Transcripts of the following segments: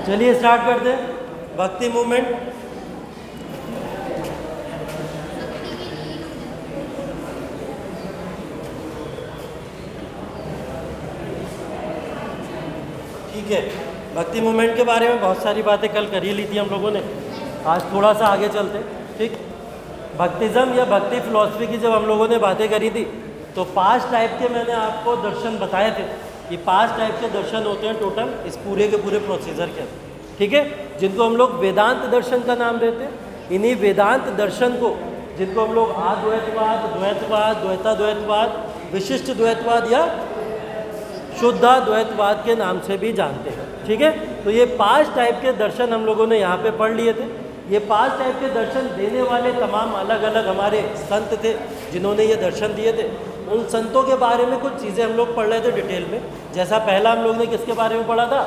चलिए स्टार्ट करते हैं भक्ति मूवमेंट। ठीक है, भक्ति मूवमेंट के बारे में बहुत सारी बातें कल कर ही ली थी हम लोगों ने। आज थोड़ा सा आगे चलते। ठीक, भक्तिज्म या भक्ति फिलॉसफी की जब हम लोगों ने बातें करी थी तो 5 टाइप के मैंने आपको दर्शन बताए थे। ये 5 टाइप के दर्शन होते हैं टोटल इस पूरे के पूरे प्रोसीजर के अंदर। ठीक है, जिनको हम लोग वेदांत दर्शन का नाम देते हैं। इन्हीं वेदांत दर्शन को, जिनको हम लोग अद्वैतवाद, द्वैतवाद, द्वैताद्वैतवाद, विशिष्ट द्वैतवाद या शुद्धाद्वैतवाद के नाम से भी जानते हैं। ठीक है, तो ये 5 टाइप के दर्शन हम लोगों ने यहाँ पे पढ़ लिए थे। ये 5 टाइप के दर्शन देने वाले तमाम अलग अलग हमारे संत थे जिन्होंने ये दर्शन दिए थे। उन संतों के बारे में कुछ चीज़ें हम लोग पढ़ रहे थे डिटेल में। जैसा पहला हम लोग ने किसके बारे में पढ़ा था?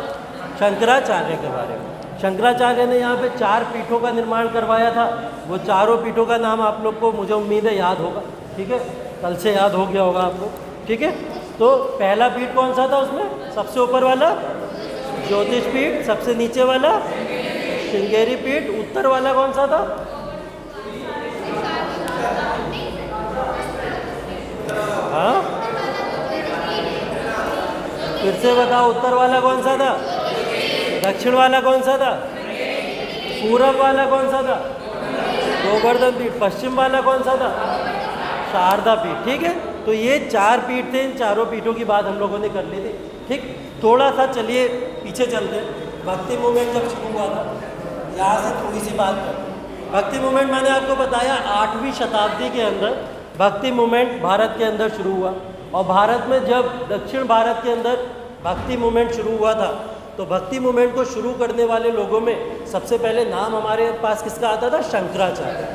शंकराचार्य के बारे में। शंकराचार्य ने यहाँ पे 4 पीठों का निर्माण करवाया था। वो चारों पीठों का नाम आप लोग को मुझे उम्मीद है याद होगा। ठीक है, कल से याद हो गया होगा आपको। ठीक है, तो पहला पीठ कौन सा था उसमें? सबसे ऊपर वाला ज्योतिष पीठ, सबसे नीचे वाला श्रृंगेरी पीठ, उत्तर वाला कौन सा था? हाँ, फिर से बताओ, उत्तर वाला कौन सा था? दक्षिण वाला कौन सा था? पूरब वाला कौन सा था? गोवर्धन पीठ। पश्चिम वाला कौन सा था? शारदा पीठ। ठीक है, तो ये 4 पीठ थे। इन चारों पीठों की बात हम लोगों ने कर ली थी। ठीक, थोड़ा सा चलिए पीछे चलते हैं। भक्ति मूवमेंट जब शुरू हुआ था, यहाँ से थोड़ी सी बात कर। भक्ति मूवमेंट मैंने आपको बताया 8वीं शताब्दी के अंदर भक्ति मूवमेंट भारत के अंदर शुरू हुआ। और भारत में जब दक्षिण भारत के अंदर भक्ति मूवमेंट शुरू हुआ था तो भक्ति मूवमेंट को शुरू करने वाले लोगों में सबसे पहले नाम हमारे पास किसका आता था? शंकराचार्य।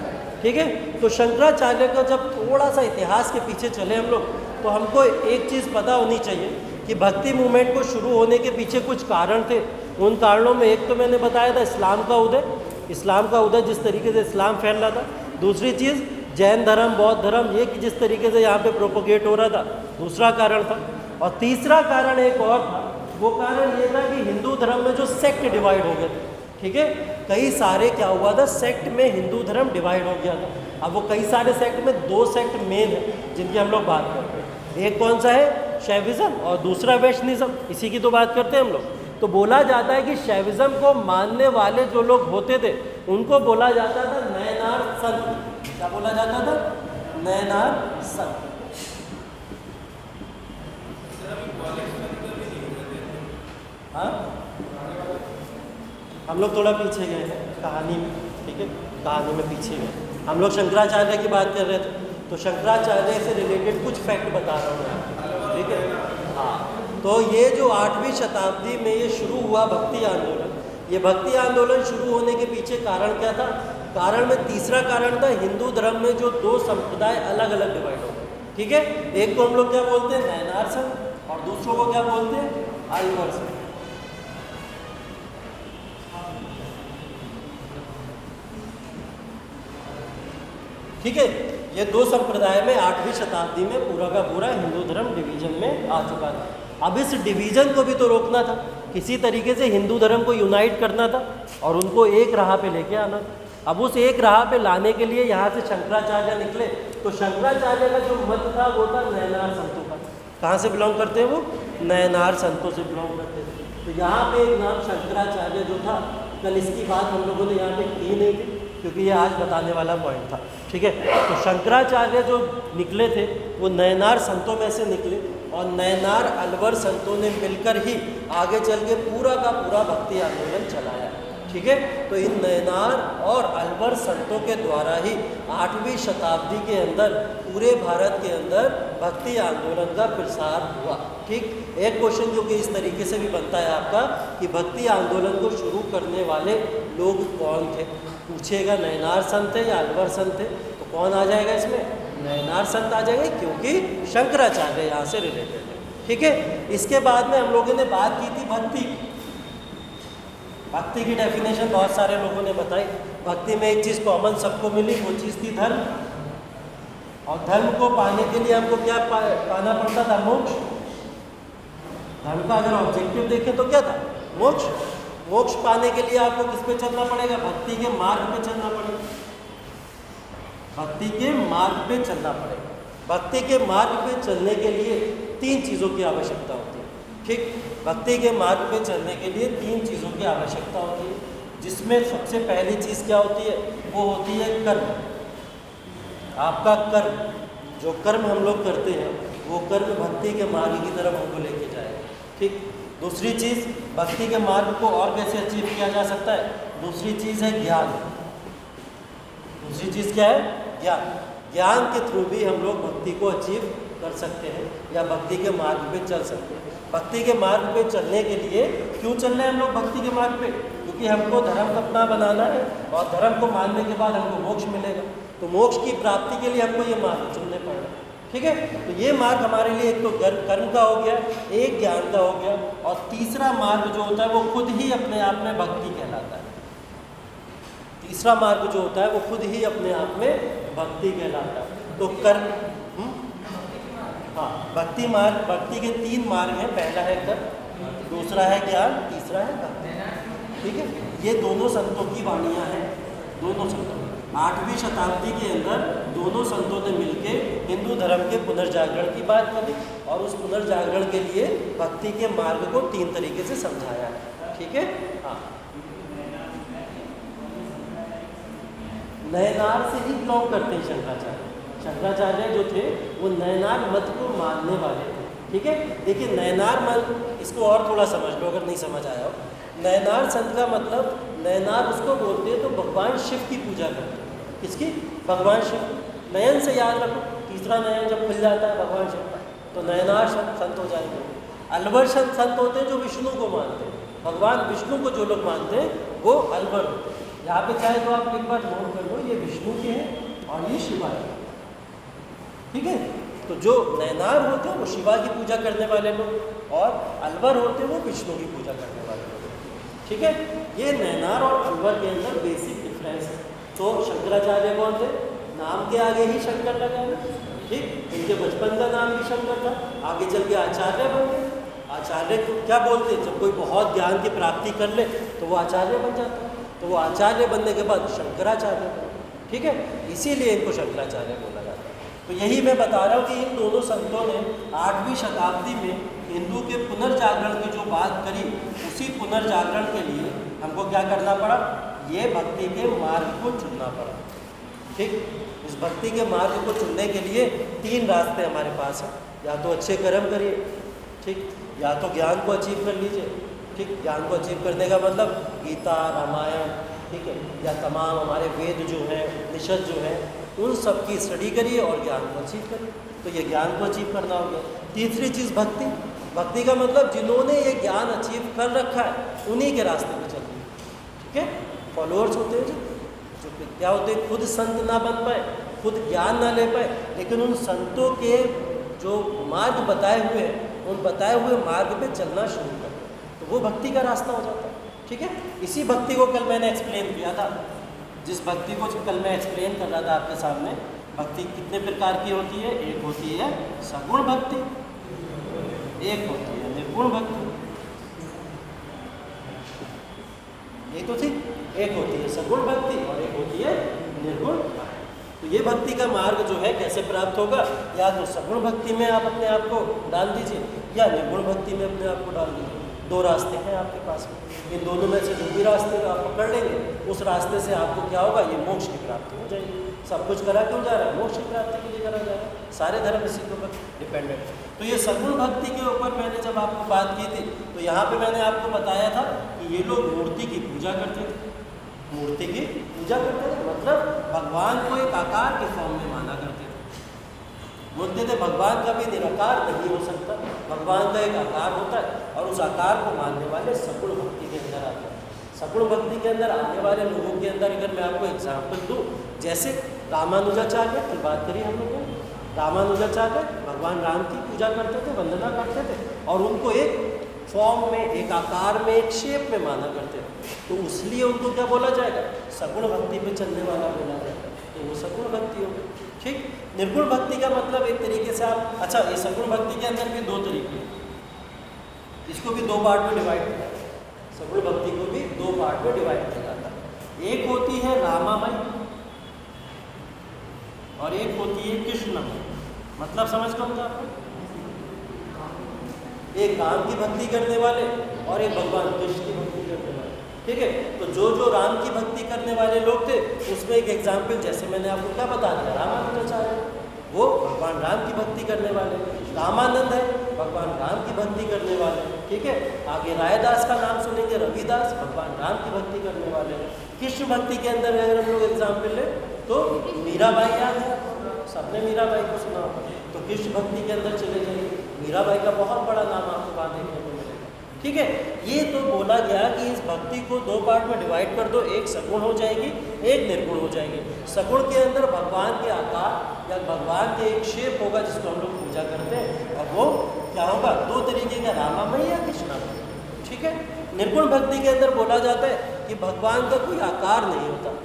ठीक है, तो शंकराचार्य का जब थोड़ा सा इतिहास के पीछे चले हम लोग तो हमको एक चीज़ पता होनी चाहिए कि भक्ति मूवमेंट को शुरू होने के पीछे कुछ कारण थे। उन कारणों में एक तो मैंने बताया था इस्लाम का उदय। इस्लाम का उदय, जिस तरीके से इस्लाम फैल रहा था। दूसरी चीज़ जैन धर्म, बौद्ध धर्म, ये जिस तरीके से यहाँ पे प्रोपोगेट हो रहा था, दूसरा कारण था। और तीसरा कारण एक और था। वो कारण ये था कि हिंदू धर्म में जो सेक्ट डिवाइड हो गए थे। ठीक है, कई सारे क्या हुआ था, सेक्ट में हिंदू धर्म डिवाइड हो गया था। अब वो कई सारे सेक्ट में 2 सेक्ट मेन है जिनकी हम लोग बात करते हैं। एक कौन सा है? शैविज्म, और दूसरा वैष्णविज्म। इसी की तो बात करते हैं हम लोग। तो बोला जाता है कि शैविज्म को मानने वाले जो लोग होते थे उनको बोला जाता था नयनार संत। क्या बोला जाता था? नयनार संत। हाँ, हम लोग थोड़ा पीछे गए हैं कहानी में। ठीक है, कहानी में पीछे गए। हम लोग शंकराचार्य की बात कर रहे थे तो शंकराचार्य से रिलेटेड कुछ फैक्ट बता रहा हूँ मैं। ठीक है, हाँ, तो ये जो 8वीं शताब्दी में ये शुरू हुआ भक्ति आंदोलन, ये भक्ति आंदोलन शुरू होने के पीछे कारण क्या था? कारण में तीसरा कारण था हिंदू धर्म में जो 2 संप्रदाय अलग अलग डिवाइड हो गए। ठीक है, एक को हम लोग क्या बोलते हैं? नयनार संत, और दूसरों को क्या बोलते हैं? अलवर संत। ठीक है, ये 2 संप्रदाय में 8वीं शताब्दी में पूरा का पूरा हिंदू धर्म डिवीजन में आ चुका था। अब इस डिवीजन को भी तो रोकना था, किसी तरीके से हिंदू धर्म को यूनाइट करना था और उनको एक राह पे लेके आना था। अब उस एक राह पे लाने के लिए यहाँ से शंकराचार्य निकले। तो शंकराचार्य का जो मत था वो था नयनार संतों का। कहाँ से बिलोंग करते हैं वो? नयनार संतों से बिलोंग करते थे। तो यहाँ पे एक नाम शंकराचार्य जो था, कल इसकी बात हम लोगों ने यहाँ पे की नहीं थी क्योंकि ये आज बताने वाला पॉइंट था। ठीक है, तो शंकराचार्य जो निकले थे वो नयनार संतों में से निकले और नयनार अलवर संतों ने मिलकर ही आगे चल के पूरा का पूरा भक्ति आंदोलन चलाया। ठीक है, तो इन नयनार और अलवर संतों के द्वारा ही 8वीं शताब्दी के अंदर पूरे भारत के अंदर भक्ति आंदोलन का प्रसार हुआ। ठीक, एक क्वेश्चन जो कि इस तरीके से भी बनता है आपका कि भक्ति आंदोलन को शुरू करने वाले लोग कौन थे? पूछेगा नयनार संत थे या अलवर संत थे, तो कौन आ जाएगा इसमें? नयनार संत आ जाएंगे, क्योंकि शंकराचार्य यहाँ से रिलेटेड है। ठीक है, इसके बाद में हम लोगों ने बात की थी भक्ति की। भक्ति की डेफिनेशन बहुत सारे लोगों ने बताई। भक्ति में एक चीज़ कॉमन सबको मिली, वो चीज़ थी धर्म। और धर्म को पाने के लिए हमको क्या पाना पड़ता था? मोक्ष। धर्म का अगर ऑब्जेक्टिव देखें तो क्या था? मोक्ष। मोक्ष पाने के लिए आपको किस पे चलना पड़ेगा? भक्ति के मार्ग पे चलना पड़ेगा। भक्ति के मार्ग पे चलना पड़ेगा। भक्ति के मार्ग पे चलने के लिए 3 चीज़ों की आवश्यकता होती है। ठीक, भक्ति के मार्ग पे चलने के लिए 3 चीज़ों की आवश्यकता होती है, जिसमें सबसे पहली चीज़ क्या होती है? वो होती है कर्म। आपका कर्म, जो कर्म हम लोग करते हैं वो कर्म भक्ति के मार्ग की तरफ हमको लेके जाएगा। ठीक, दूसरी चीज़, भक्ति के मार्ग को और कैसे अचीव किया जा सकता है? दूसरी चीज़ है ज्ञान। दूसरी चीज़ क्या है? ज्ञान। ज्ञान के थ्रू भी हम लोग भक्ति को अचीव कर सकते हैं या भक्ति के मार्ग पे चल सकते हैं। भक्ति के मार्ग पे चलने के लिए क्यों चल रहे हैं हम लोग भक्ति के मार्ग पे? क्योंकि हमको धर्म अपना बनाना है और धर्म को मानने के बाद हमको मोक्ष मिलेगा। तो मोक्ष की प्राप्ति के लिए हमको ये मार्ग चुनने पड़ रहे हैं। ठीक है, तो ये मार्ग हमारे लिए एक तो कर्म का हो गया, एक ज्ञान का हो गया, और तीसरा मार्ग जो होता है वो खुद ही अपने आप में भक्ति कहलाता है। तीसरा मार्ग जो होता है वो खुद ही अपने आप में भक्ति कहलाता है। तो कर्म, हाँ, भक्ति मार्ग, भक्ति के 3 मार्ग हैं। पहला है कर्म, दूसरा है ज्ञान, तीसरा है भक्ति। ठीक है, ये दोनों संतों की वाणियाँ हैं। दोनों संतों, 8वीं शताब्दी के अंदर दोनों संतों ने मिलकर हिंदू धर्म के पुनर्जागरण की बात करी और उस पुनर्जागरण के लिए भक्ति के मार्ग को 3 तरीके से समझाया है। ठीक है, हाँ, नयनार से ही बिलोंग करते हैं शंकराचार्य। शंकराचार्य जो थे वो नयनार मत को मानने वाले थे। ठीक है, देखिए नयनार मत, इसको और थोड़ा समझ लो अगर नहीं समझ आया हो। नयनार संत का मतलब, नयनार उसको बोलते हैं तो भगवान शिव की पूजा करते हैं। किसकी? भगवान शिव। नयन से याद रखो, तीसरा नयन जब खुल जाता है भगवान शिव का तो नयनार संत हो जाएंगे। अलवर संत होते हैं जो विष्णु को मानते हैं। भगवान विष्णु को जो लोग मानते हैं वो अलवर होते हैं। यहाँ पे चाहे तो आप एक बार नोट कर लो, ये विष्णु के हैं और ये शिवा है। ठीक है, तो जो नयनार होते हैं वो शिवा की पूजा करने वाले लोग और अलवर होते हैं वो विष्णु की पूजा करने वाले लोग। ठीक है, ये नयनार और अलवर के अंदर बेसिक डिफरेंस है। तो शंकराचार्य कौन थे? नाम के आगे ही शंकर लगा है। ठीक, इनके बचपन का नाम भी शंकर था, आगे चल के आचार्य बन गए। आचार्य को क्या बोलते हैं? जब कोई बहुत ज्ञान की प्राप्ति कर ले तो वो आचार्य बन जाता है। तो वो आचार्य बनने के बाद शंकराचार्य बने। ठीक है, इसीलिए इनको शंकराचार्य बोला जाता है। तो यही मैं बता रहा हूँ कि इन दोनों संतों ने 8वीं शताब्दी में हिंदू के पुनर्जागरण की जो बात करी, उसी पुनर्जागरण के लिए हमको क्या करना पड़ा? ये भक्ति के मार्ग को चुनना पड़ा। ठीक, इस भक्ति के मार्ग को चुनने के लिए 3 रास्ते हमारे पास हैं। या तो अच्छे कर्म करिए, ठीक, या तो ज्ञान को अचीव कर लीजिए। ठीक, ज्ञान को अचीव करने का मतलब गीता, रामायण, ठीक है, या तमाम हमारे वेद जो हैं, उपनिषद जो हैं, उन सब की स्टडी करिए और ज्ञान को अचीव करिए। तो ये ज्ञान को अचीव करना हो गया। तीसरी चीज़ भक्ति। भक्ति का मतलब जिन्होंने ये ज्ञान अचीव कर रखा है उन्हीं के रास्ते पे चलिए। ठीक है, फॉलोअर्स होते हैं जो क्या होते हैं, खुद संत ना बन पाए, खुद ज्ञान ना ले पाए, लेकिन उन संतों के जो मार्ग बताए हुए हैं, उन बताए हुए मार्ग पे चलना शुरू कर, तो वो भक्ति का रास्ता हो जाता है। ठीक है, इसी भक्ति को कल मैंने एक्सप्लेन किया था। जिस भक्ति को कल मैं एक्सप्लेन कर रहा था आपके सामने, भक्ति कितने प्रकार की होती है? एक होती है सगुण भक्ति, एक होती है निर्गुण भक्ति। ये तो थी, एक होती है सगुण भक्ति और एक होती है निर्गुण। तो ये भक्ति का मार्ग जो है कैसे प्राप्त होगा? या तो सगुण भक्ति में आप अपने आप को डाल दीजिए या निर्गुण भक्ति में अपने आप को डाल दीजिए। 2 रास्ते हैं आपके पास में। इन दोनों में से जो भी रास्ते आप पकड़ लेंगे, उस रास्ते से आपको क्या होगा? ये मोक्ष की प्राप्ति हो जाएगी। सब कुछ करा क्यों जा रहा है? मोक्ष की प्राप्ति के लिए करा जा रहा है। सारे धर्म इसी के ऊपर डिपेंडेंट है। तो ये सगुण भक्ति के ऊपर मैंने जब आपको बात की थी, तो यहाँ पे मैंने आपको बताया था कि ये लोग मूर्ति की पूजा करते थे। मूर्ति की पूजा करते थे मतलब भगवान को एक आकार के फॉर्म में माना करते थे। बोलते थे भगवान का भी निराकार नहीं हो सकता, भगवान का एक आकार होता है और उस आकार को मानने वाले सगुण भक्ति के अंदर आते हैं। सगुण भक्ति के अंदर आने वाले लोगों के अंदर अगर मैं आपको एग्जाम्पल दूँ, जैसे रामानुजाचार्य की बात करी हम लोगों ने। रामानुजाचार्य भगवान राम की पूजा करते थे, वंदना करते थे और उनको एक फॉर्म में, एक आकार में, एक शेप में माना करते थे। तो इसलिए उनको क्या बोला जाएगा? सगुण भक्ति पे चलने वाला बोला जाएगा। तो वो सगुण भक्ति हो गई। ठीक, निर्गुण भक्ति का मतलब एक तरीके से आप, अच्छा, ये सगुण भक्ति के अंदर भी 2 तरीके हैं, इसको भी 2 पार्ट में डिवाइड किया। सगुण भक्ति को भी दो पार्ट में डिवाइड किया जाता है। एक होती है रामामय और एक होती है कृष्णमय। मतलब समझ कौन था आपको? एक राम की भक्ति करने वाले और एक भगवान कृष्ण की भक्ति करने वाले। ठीक है, तो जो जो राम की भक्ति करने वाले लोग थे उसमें एक एग्जाम्पल जैसे मैंने आपको क्या बता दिया, रामानुजाचार्य, वो भगवान राम की भक्ति करने वाले। रामानंद है, भगवान राम की भक्ति करने वाले। ठीक है, आगे रायदास का नाम सुनेंगे, रविदास, भगवान राम की भक्ति करने वाले। कृष्ण भक्ति के अंदर अगर हम लोग एग्जाम्पल ले तो मीराबाई याद है, सबने मीराबाई को सुना होगा, तो कृष्ण भक्ति के अंदर चले जाइए, मीराबाई का बहुत बड़ा नाम आपको वहाँ देखने को मिलेगा। ठीक है, ये तो बोला गया कि इस भक्ति को दो पार्ट में डिवाइड कर दो, एक सगुण हो जाएगी, एक निर्गुण हो जाएगी। सगुण के अंदर भगवान के आकार या भगवान के एक शेप होगा जिसको हम लोग पूजा करते हैं, और वो क्या होगा, दो तरीके का, रामामय या कृष्णामय। ठीक है, निर्गुण भक्ति के अंदर बोला जाता है कि भगवान का कोई आकार नहीं होता।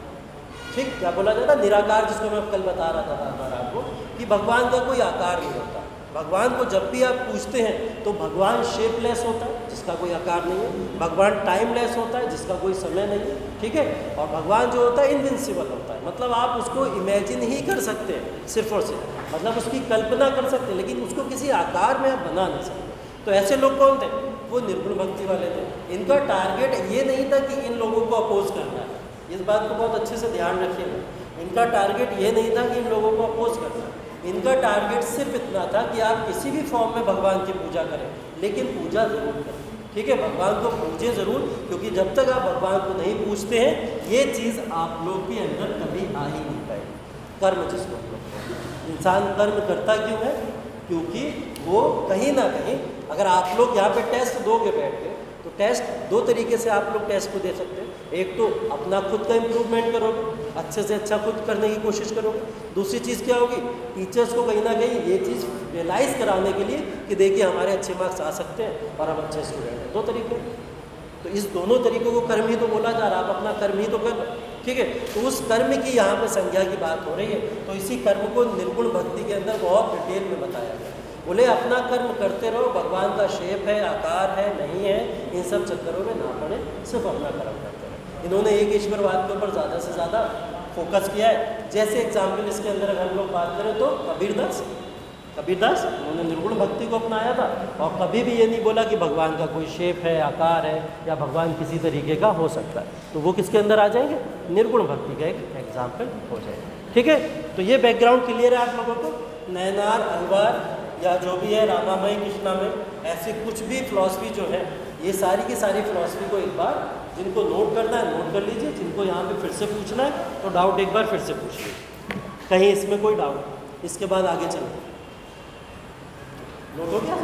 ठीक, क्या बोला जाता है, निराकार, जिसको मैं कल बता रहा था आपको कि भगवान का कोई आकार नहीं होता। भगवान को जब भी आप पूछते हैं तो भगवान शेपलेस होता है जिसका कोई आकार नहीं है, भगवान टाइमलेस होता है जिसका कोई समय नहीं है। ठीक है, और भगवान जो होता है इनविंसिबल होता है, मतलब आप उसको इमेजिन ही कर सकते हैं सिर्फ और सिर्फ, मतलब उसकी कल्पना कर सकते हैं लेकिन उसको किसी आकार में आप बना नहीं सकते। तो ऐसे लोग कौन थे, वो निर्गुण भक्ति वाले थे। इनका टारगेट ये नहीं था कि इन लोगों को अपोज करना है, इस बात को बहुत अच्छे से ध्यान रखिएगा। इनका टारगेट ये नहीं था कि इन लोगों को अपोज करना है, इनका टारगेट सिर्फ इतना था कि आप किसी भी फॉर्म में भगवान की पूजा करें, लेकिन पूजा जरूर करें। ठीक है, भगवान को पूजे ज़रूर, क्योंकि जब तक आप भगवान को नहीं पूछते हैं ये चीज़ आप लोग के अंदर कभी आ ही नहीं पाएगी। कर्म जिसको हम लोग कहते हैं, इंसान कर्म करता क्यों है, क्योंकि वो कहीं ना कहीं, अगर आप लोग यहाँ पे टेस्ट दोगे बैठ के, तो टेस्ट दो तरीके से आप लोग टेस्ट को दे सकते हैं। एक तो अपना खुद का इम्प्रूवमेंट करोगे, अच्छे से अच्छा खुद करने की कोशिश करोगे। दूसरी चीज़ क्या होगी, टीचर्स को कहीं ना कहीं ये चीज़ रियलाइज़ कराने के लिए कि देखिए हमारे अच्छे मार्क्स आ सकते हैं और हम अच्छे स्टूडेंट हैं। दो तरीके, तो इस दोनों तरीकों को कर्म ही तो बोला जा रहा है, आप अपना कर्म ही तो कर रहे हैं। ठीक है, तो उस कर्म की यहाँ पे संज्ञा की बात हो रही है, तो इसी कर्म को निर्गुण भक्ति के अंदर बहुत डिटेल में बताया गया। बोले अपना कर्म करते रहो, भगवान का शेप है, आकार है, नहीं है, इन सब चक्करों में ना पड़े, सिर्फ अपना कर्म करते रहो। इन्होंने एक ईश्वरवाद के ऊपर ज़्यादा से ज़्यादा फोकस किया है। जैसे एग्जाम्पल इसके अंदर अगर हम लोग बात करें तो कबीरदास उन्होंने निर्गुण भक्ति को अपनाया था, और कभी भी ये नहीं बोला कि भगवान का कोई शेप है, आकार है, या भगवान किसी तरीके का हो सकता है। तो वो किसके अंदर आ जाएंगे, निर्गुण भक्ति का एक एग्जाम्पल हो जाएगा। ठीक है, तो ये बैकग्राउंड क्लियर है आप लोगों को। नैनार, अलवार या जो भी है, रामामय, कृष्णामय, ऐसी कुछ भी फिलॉसफी जो है, ये सारी की सारी फिलॉसफी को एक बार जिनको नोट करना है नोट कर लीजिए, जिनको यहाँ पे फिर से पूछना है तो डाउट एक बार फिर से पूछ लीजिए, कहीं इसमें कोई डाउट। इसके बाद आगे चलते, नोट हो गया।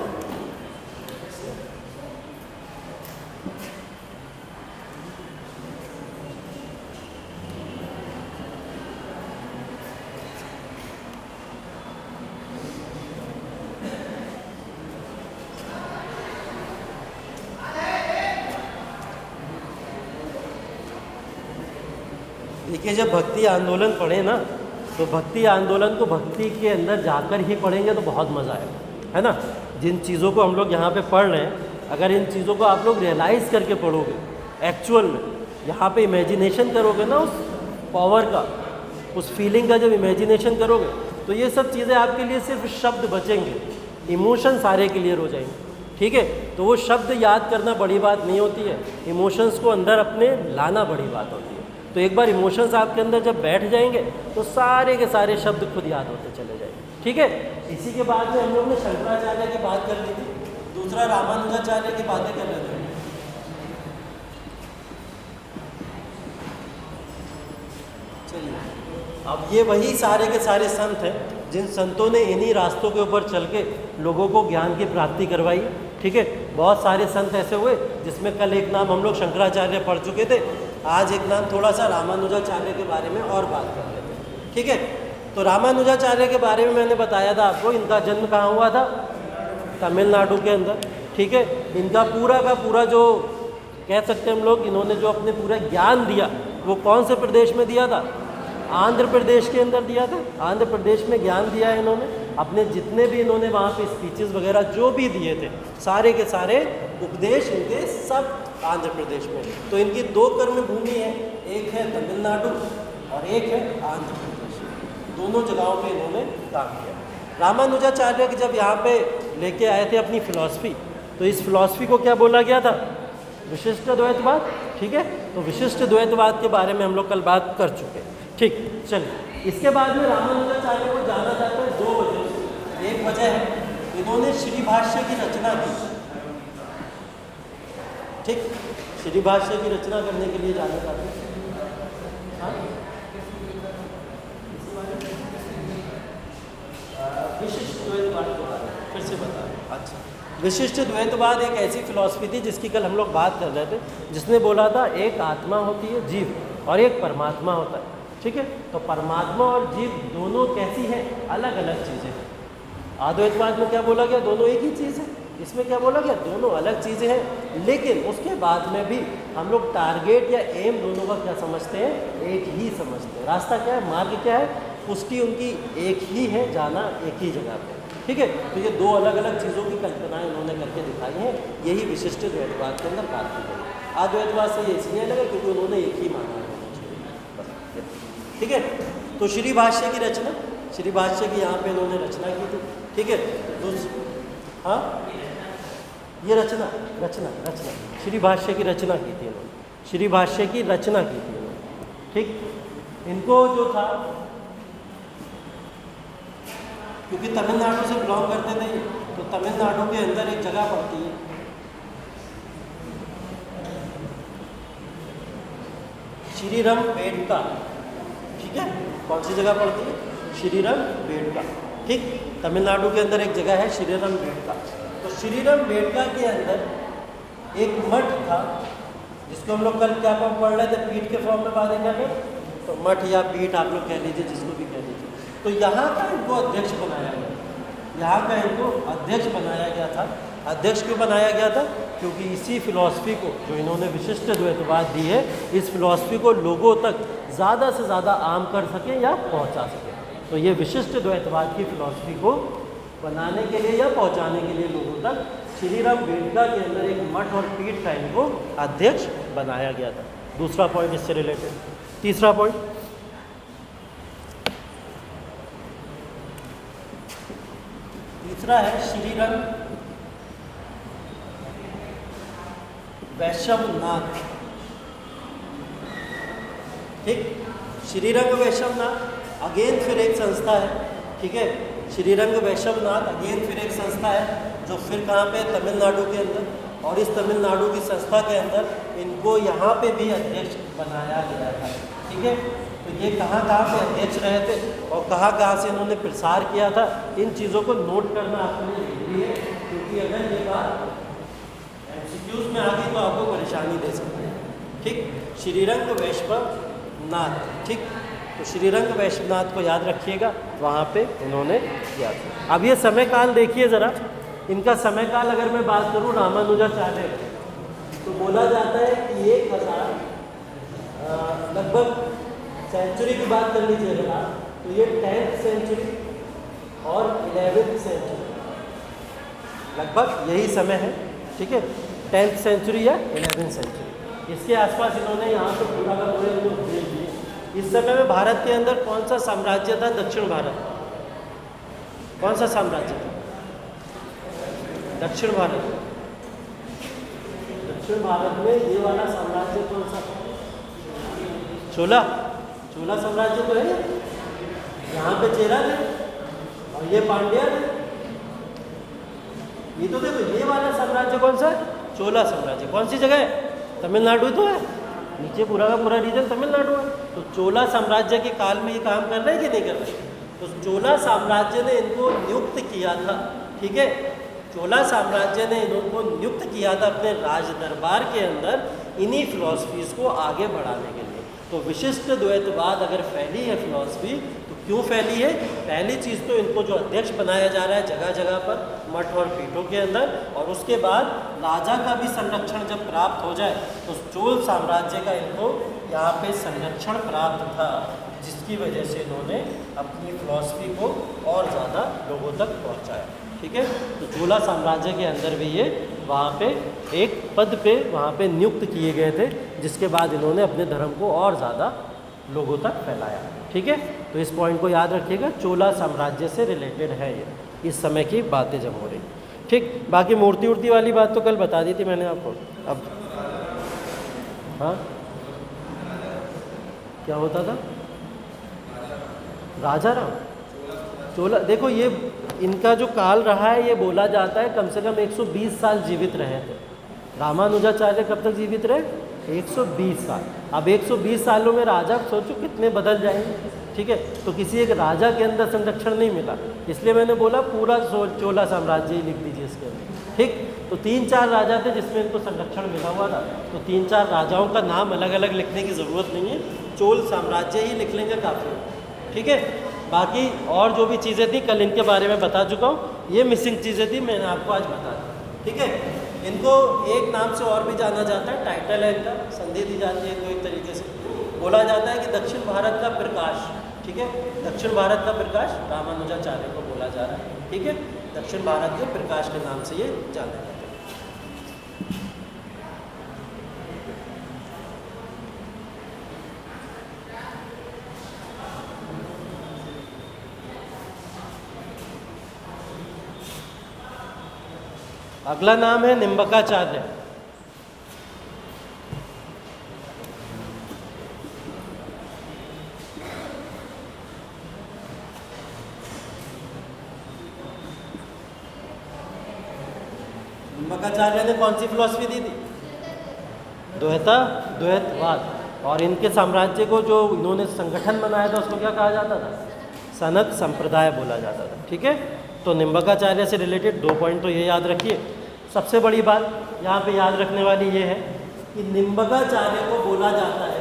देखिए, जब भक्ति आंदोलन पढ़े ना, तो भक्ति आंदोलन को भक्ति के अंदर जाकर ही पढ़ेंगे तो बहुत मज़ा आएगा, है ना। जिन चीज़ों को हम लोग यहाँ पे पढ़ रहे हैं, अगर इन चीज़ों को आप लोग रियलाइज़ करके पढ़ोगे, एक्चुअल में यहाँ पे इमेजिनेशन करोगे ना उस पावर का, उस फीलिंग का जब इमेजिनेशन करोगे, तो ये सब चीज़ें आपके लिए सिर्फ शब्द बचेंगे, इमोशन सारे क्लियर हो जाएंगे। ठीक है, तो वो शब्द याद करना बड़ी बात नहीं होती है, इमोशंस को अंदर अपने लाना बड़ी बात होती है। तो एक बार इमोशंस आपके अंदर जब बैठ जाएंगे तो सारे के सारे शब्द खुद याद होते चले जाएंगे। ठीक है, इसी के बाद में हम लोग ने शंकराचार्य की बात कर ली थी, दूसरा रामानुजाचार्य की बातें कर रहे थे। चलिए, अब ये वही सारे के सारे संत हैं जिन संतों ने इन्हीं रास्तों के ऊपर चल के लोगों को ज्ञान की प्राप्ति करवाई। ठीक है, बहुत सारे संत ऐसे हुए जिसमें कल एक नाम हम लोग शंकराचार्य पढ़ चुके थे, आज एक नाम थोड़ा सा रामानुजाचार्य के बारे में और बात कर लेते हैं। ठीक है, तो रामानुजाचार्य के बारे में मैंने बताया था आपको, इनका जन्म कहाँ हुआ था, तमिलनाडु के अंदर। ठीक है, इनका पूरा का पूरा जो कह सकते हैं हम लोग, इन्होंने जो अपने पूरा ज्ञान दिया वो कौन से प्रदेश में दिया था, आंध्र प्रदेश के अंदर दिया था। आंध्र प्रदेश में ज्ञान दिया है इन्होंने। अपने जितने भी इन्होंने वहाँ पे स्पीचेस वगैरह जो भी दिए थे, सारे के सारे उपदेश इनके सब आंध्र प्रदेश में। तो इनकी दो कर्म भूमि है, एक है तमिलनाडु और एक है आंध्र प्रदेश। दोनों जगहों पे इन्होंने काम किया। रामानुजाचार्य जब यहाँ पे लेके आए थे अपनी फिलॉसफी, तो इस फिलॉसफी को क्या बोला गया था? विशिष्ट द्वैतवाद। ठीक है, तो विशिष्ट द्वैतवाद के बारे में हम लोग कल बात कर चुके हैं। ठीक, चलिए इसके बाद में रामानुजाचार्य को जाना जाता है दो वजह से। एक वजह है इन्होंने श्री भाष्य की रचना की। ठीक, श्री भाष्य की रचना करने के लिए जाना जाते हैं। हाँ? विशिष्ट द्वैतवाद के बारे में फिर से बता रहे हैं। अच्छा, विशिष्ट द्वैतवाद एक ऐसी फिलॉसफी थी जिसकी कल हम लोग बात कर रहे थे, जिसने बोला था एक आत्मा होती है जीव और एक परमात्मा होता है। ठीक है, तो परमात्मा और जीव दोनों कैसी है? अलग अलग चीज़ें हैं। अद्वैतवाद में क्या बोला गया? दोनों एक ही चीज़ है। इसमें क्या बोला गया? दोनों अलग चीज़ें हैं। लेकिन उसके बाद में भी हम लोग टारगेट या एम दोनों का क्या समझते हैं? एक ही समझते हैं। रास्ता क्या है, मार्ग क्या है, पुष्टि उनकी एक ही है, जाना एक ही जगह पे। ठीक है, तो ये दो अलग अलग चीज़ों की कल्पनाएं उन्होंने करके दिखाई हैं। यही विशिष्ट द्वैतवाद के अंदर बात की गई। अद्वैतवाद से ये इसलिए लगा क्योंकि उन्होंने एक ही माना है। ठीक है, तो श्री भाष्य की रचना, श्री भाष्य की यहाँ पे इन्होंने रचना की थी। ठीक है, तो हाँ, ये रचना रचना रचना श्री भाष्य की रचना की थी इन्होंने, श्री भाष्य की रचना की थी इन्होंने। ठीक, इनको जो था, क्योंकि तमिलनाडु से बिलोंग करते थे, तो तमिलनाडु के अंदर एक जगह पड़ती है श्रीरंगपेटका। ठीक है, कौन सी जगह पड़ती है? श्रीरंगपेटका। ठीक, तमिलनाडु के अंदर एक जगह है श्रीरंगपेटका। तो श्रीरंगपेटका के अंदर एक मठ था, जिसको हम लोग कल क्या पढ़ रहे थे, पीठ के फॉर्म में बातें कर रहे, तो मठ या पीठ आप लोग कह लीजिए, जिसको भी कह लीजिए। तो यहाँ का इनको अध्यक्ष बनाया गया, यहाँ का इनको अध्यक्ष बनाया गया था। अध्यक्ष क्यों बनाया गया था? क्योंकि इसी फिलॉसफी को, जो इन्होंने विशिष्ट द्वैतवाद दी है, इस फिलॉसफी को लोगों तक ज़्यादा से ज़्यादा आम कर सके या पहुंचा सके। तो ये विशिष्ट द्वैतवाद की फिलॉसफी को बनाने के लिए या पहुंचाने के लिए लोगों तक श्रीरंगपेटका के अंदर एक मठ और पीठ का इनको अध्यक्ष बनाया गया था। दूसरा पॉइंट इससे रिलेटेड। तीसरा पॉइंट, तीसरा है श्रीरंग वैष्णवनाथ। ठीक, श्रीरंग वैष्णवनाथ अगेन फिर एक संस्था है। ठीक है, श्रीरंग वैष्णवनाथ अगेन फिर एक संस्था है, जो फिर कहाँ पे? तमिलनाडु के अंदर। और इस तमिलनाडु की संस्था के अंदर इनको यहाँ पे भी अध्यक्ष बनाया गया था। ठीक है, तो ये कहाँ पे अध्यक्ष रहे थे और कहाँ से इन्होंने प्रसार किया था, इन चीज़ों को नोट करना आपके लिए जरूरी है, क्योंकि अगर ये बात एमसीक्यूज में आ गई तो आपको परेशानी दे सकते हैं। ठीक, श्रीरंग वैष्णवनाथ। ठीक, तो श्रीरंग वैष्णवनाथ को याद रखिएगा, वहाँ पे इन्होंने किया था। अब ये समय काल देखिए ज़रा, इनका समय काल अगर मैं बात करूँ रामानुजाचार्य, तो बोला जाता है कि 1000 लगभग सेंचुरी की बात कर लीजिए अगर आप, तो ये 10th सेंचुरी और 11th सेंचुरी लगभग यही समय है। ठीक है, 10th सेंचुरी या 11th सेंचुरी, इसके आसपास इन्होंने यहाँ पे पूरा का पूरा इनको भेज दिए। इस समय में भारत के अंदर कौन सा साम्राज्य था? दक्षिण भारत। कौन सा साम्राज्य था? दक्षिण भारत। दक्षिण भारत में ये वाला साम्राज्य कौन सा? चोला। चोला साम्राज्य तो है, यहाँ पे चेरा थे और ये पांड्या थे। ये तो देखो, ये वाला साम्राज्य कौन सा है? चोला साम्राज्य। कौन सी जगह है? तमिलनाडु तो है, नीचे पूरा का पूरा रीजन तमिलनाडु है। तो चोला साम्राज्य के काल में ये काम कर रहे हैं कि नहीं कर रहे? तो चोला साम्राज्य ने इनको नियुक्त किया था। ठीक है, चोला साम्राज्य ने इनको नियुक्त किया था अपने राज दरबार के अंदर इन्हीं फिलॉसफीज़ को आगे बढ़ाने के लिए। तो विशिष्ट द्वैतवाद अगर फैली है फिलॉसफी, तो क्यों फैली है? पहली चीज़ तो इनको जो अध्यक्ष बनाया जा रहा है जगह जगह पर मठ और पीठों के अंदर, और उसके बाद राजा का भी संरक्षण जब प्राप्त हो जाए, तो चोल साम्राज्य का इनको यहाँ पे संरक्षण प्राप्त था, जिसकी वजह से इन्होंने अपनी फिलॉसफी को और ज़्यादा लोगों तक पहुंचाया। ठीक है, तो चोला साम्राज्य के अंदर भी ये वहाँ पे एक पद पे वहाँ पे नियुक्त किए गए थे, जिसके बाद इन्होंने अपने धर्म को और ज़्यादा लोगों तक फैलाया। ठीक है, तो इस पॉइंट को याद रखिएगा, चोला साम्राज्य से रिलेटेड है ये, इस समय की बातें जब हो रही। ठीक, बाकी मूर्ति उर्ति वाली बात तो कल बता दी थी मैंने आपको। अब हाँ, क्या होता था? राजा राम चोला, देखो ये इनका जो काल रहा है, ये बोला जाता है कम से कम 120 साल जीवित रहे थे। रामानुजाचार्य कब तक जीवित रहे? 120 साल। अब 120 सालों में राजा सोचो कितने बदल जाएंगे। ठीक है, तो किसी एक राजा के अंदर संरक्षण नहीं मिला, इसलिए मैंने बोला पूरा चोला साम्राज्य ही लिख दीजिए इसके अंदर। ठीक, तो 3-4 राजा थे जिसमें इनको संरक्षण मिला हुआ था, तो 3-4 राजाओं का नाम अलग अलग लिखने की ज़रूरत नहीं है, चोल साम्राज्य ही लिख लेंगे काफ़ी। ठीक है, बाकी और जो भी चीज़ें थी कल इनके बारे में बता चुका हूँ, ये मिसिंग चीज़ें थी मैंने आपको आज बता दी। ठीक है, इनको एक नाम से और भी जाना जाता है, टाइटल है इनका, संधि दी जाती है तो एक तरीके से बोला जाता है कि दक्षिण भारत का प्रकाश। ठीक है, दक्षिण भारत का प्रकाश रामानुजाचार्य को बोला जा रहा है। ठीक है, दक्षिण भारत के प्रकाश के नाम से ये जाना जाता है। अगला नाम है निम्बकाचार्य। निम्बकाचार्य ने कौन सी फिलॉसफी दी थी? द्वैतवाद। और इनके साम्राज्य को जो इन्होंने संगठन बनाया था उसको क्या कहा जाता था? सनक संप्रदाय बोला जाता था। ठीक है, तो निम्बकाचार्य से रिलेटेड 2 पॉइंट तो ये याद रखिए। सबसे बड़ी बात यहाँ पे याद रखने वाली ये है कि निम्बकाचार्य को बोला जाता है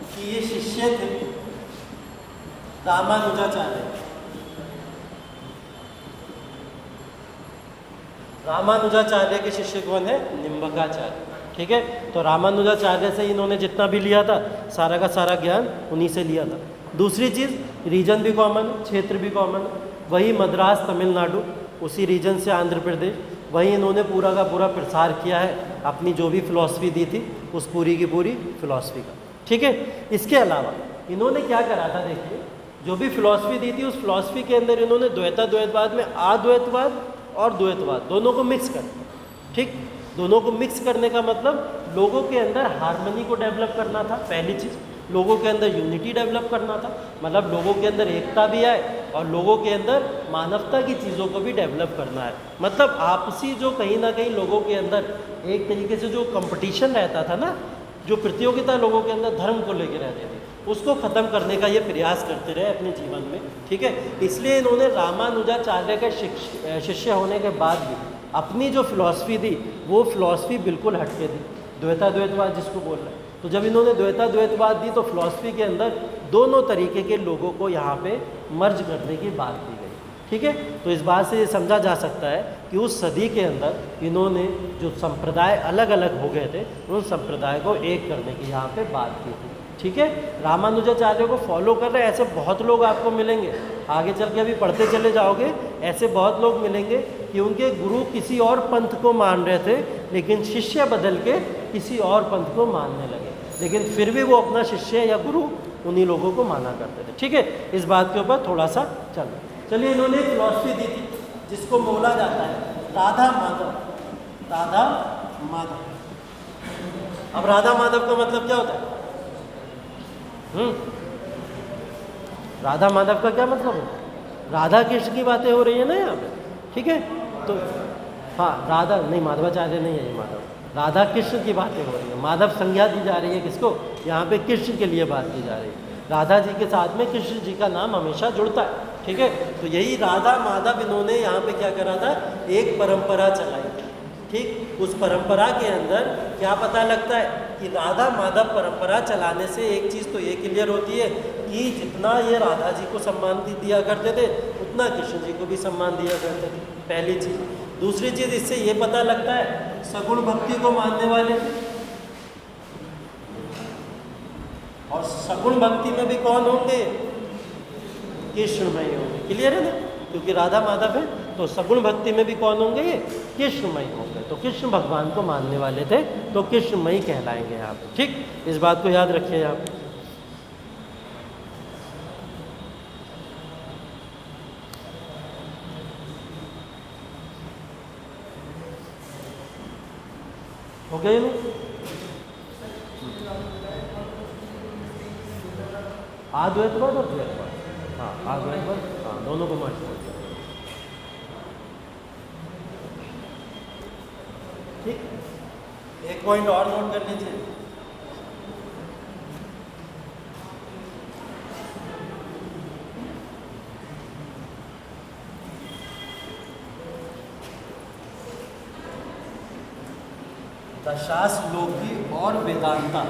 कि ये शिष्य थे रामानुजाचार्य। रामानुजाचार्य के शिष्य कौन है? निम्बकाचार्य। ठीक है, तो रामानुजाचार्य से इन्होंने जितना भी लिया था सारा का सारा ज्ञान उन्हीं से लिया था। दूसरी चीज़, रीजन भी कॉमन, क्षेत्र भी कॉमन, वही मद्रास तमिलनाडु, उसी रीजन से आंध्र प्रदेश, वहीं इन्होंने पूरा का पूरा प्रसार किया है अपनी जो भी फिलॉसफी दी थी उस पूरी की पूरी फिलॉसफी का। ठीक है, इसके अलावा इन्होंने क्या करा था, देखिए जो भी फिलॉसफी दी थी उस फिलॉसफी के अंदर इन्होंने द्वैतवाद में अद्वैतवाद और द्वैतवाद दोनों को मिक्स कर दिया। ठीक, दोनों को मिक्स करने का मतलब लोगों के अंदर हार्मनी को डेवलप करना था, पहली चीज़। लोगों के अंदर यूनिटी डेवलप करना था, मतलब लोगों के अंदर एकता भी आए और लोगों के अंदर मानवता की चीज़ों को भी डेवलप करना है। मतलब आपसी जो कहीं ना कहीं लोगों के अंदर एक तरीके से जो कंपटीशन रहता था ना, जो प्रतियोगिता लोगों के अंदर धर्म को लेकर रहती थी, उसको ख़त्म करने का ये प्रयास करते रहे अपने जीवन में। ठीक है, इसलिए इन्होंने रामानुजाचार्य के शिष्य होने के बाद भी अपनी जो फिलॉसफी दी वो फिलॉसफी बिल्कुल हटके दी, द्वैतवाद जिसको बोल रहे हैं। तो जब इन्होंने द्वैतवाद दी तो फिलॉसफी के अंदर दोनों तरीके के लोगों को यहाँ पे मर्ज करने की बात की गई। ठीक है, तो इस बात से ये समझा जा सकता है कि उस सदी के अंदर इन्होंने जो संप्रदाय अलग अलग हो गए थे उन संप्रदाय को एक करने की यहाँ पे बात की थी। ठीक है, रामानुजाचार्य को फॉलो कर रहे ऐसे बहुत लोग आपको मिलेंगे, आगे चल के अभी पढ़ते चले जाओगे, ऐसे बहुत लोग मिलेंगे कि उनके गुरु किसी और पंथ को मान रहे थे लेकिन शिष्य बदल के किसी और पंथ को मानने लगे, लेकिन फिर भी वो अपना शिष्य या गुरु उन्हीं लोगों को माना करते थे। ठीक है, इस बात के ऊपर थोड़ा सा चलिए इन्होंने एक फिलॉसफी दी थी जिसको बोला जाता है राधा माधव। राधा माधव। अब राधा माधव का मतलब क्या होता है? राधा माधव का क्या मतलब है? राधा कृष्ण की बातें हो रही है ना यहाँ पे। ठीक है, तो हाँ, राधा नहीं, माधवाचार्य नहीं है ये, माधव राधा कृष्ण की बातें हो रही है। माधव संज्ञा दी जा रही है किसको? यहाँ पे कृष्ण के लिए बात की जा रही है। राधा जी के साथ में कृष्ण जी का नाम हमेशा जुड़ता है। ठीक है, तो यही राधा माधव इन्होंने यहाँ पे क्या करा था, एक परंपरा चलाई थी। ठीक, उस परंपरा के अंदर क्या पता लगता है कि राधा माधव परंपरा चलाने से एक चीज़ तो ये क्लियर होती है कि जितना ये राधा जी को सम्मान दिया करते थे उतना कृष्ण जी को भी सम्मान दिया करते थे, पहली चीज़। दूसरी चीज़ इससे ये पता लगता है सगुण भक्ति को मानने वाले थे, और सगुण भक्ति में भी कौन होंगे? कृष्णमयी होंगे। क्लियर है ना? क्योंकि राधा माधव है तो सगुण भक्ति में भी कौन होंगे? ये कृष्णमयी होंगे। तो कृष्ण भगवान को मानने वाले थे तो कृष्णमयी कहलाएंगे आप। ठीक, इस बात को याद रखिए आप। हो गए ना? अद्वैतवाद और द्वैतवाद, हाँ अद्वैतवाद, हाँ दोनों को मर्ज कर दिया। ठीक, एक पॉइंट और नोट कर लीजिए। दशाश्लोकी और वेदांता,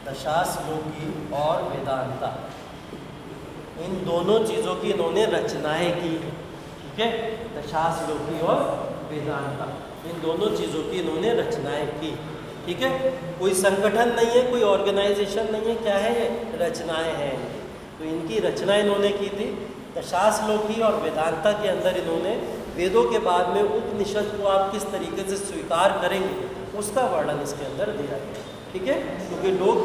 दशाश्लोकी और वेदांता, इन दोनों चीज़ों की इन्होंने रचनाएं की। ठीक है, दशाश्लोकी और वेदांता, इन दोनों चीज़ों की इन्होंने रचनाएं की। ठीक है, कोई संगठन नहीं है, कोई ऑर्गेनाइजेशन नहीं है, क्या है ये? रचनाएं हैं इनकी। तो इनकी रचना इन्होंने की थी। दशाश्लोकी और वेदांता के अंदर इन्होंने वेदों के बाद में उपनिषद को आप किस तरीके से स्वीकार करेंगे उसका वर्णन इसके अंदर दिया गया। ठीक है, क्योंकि लोग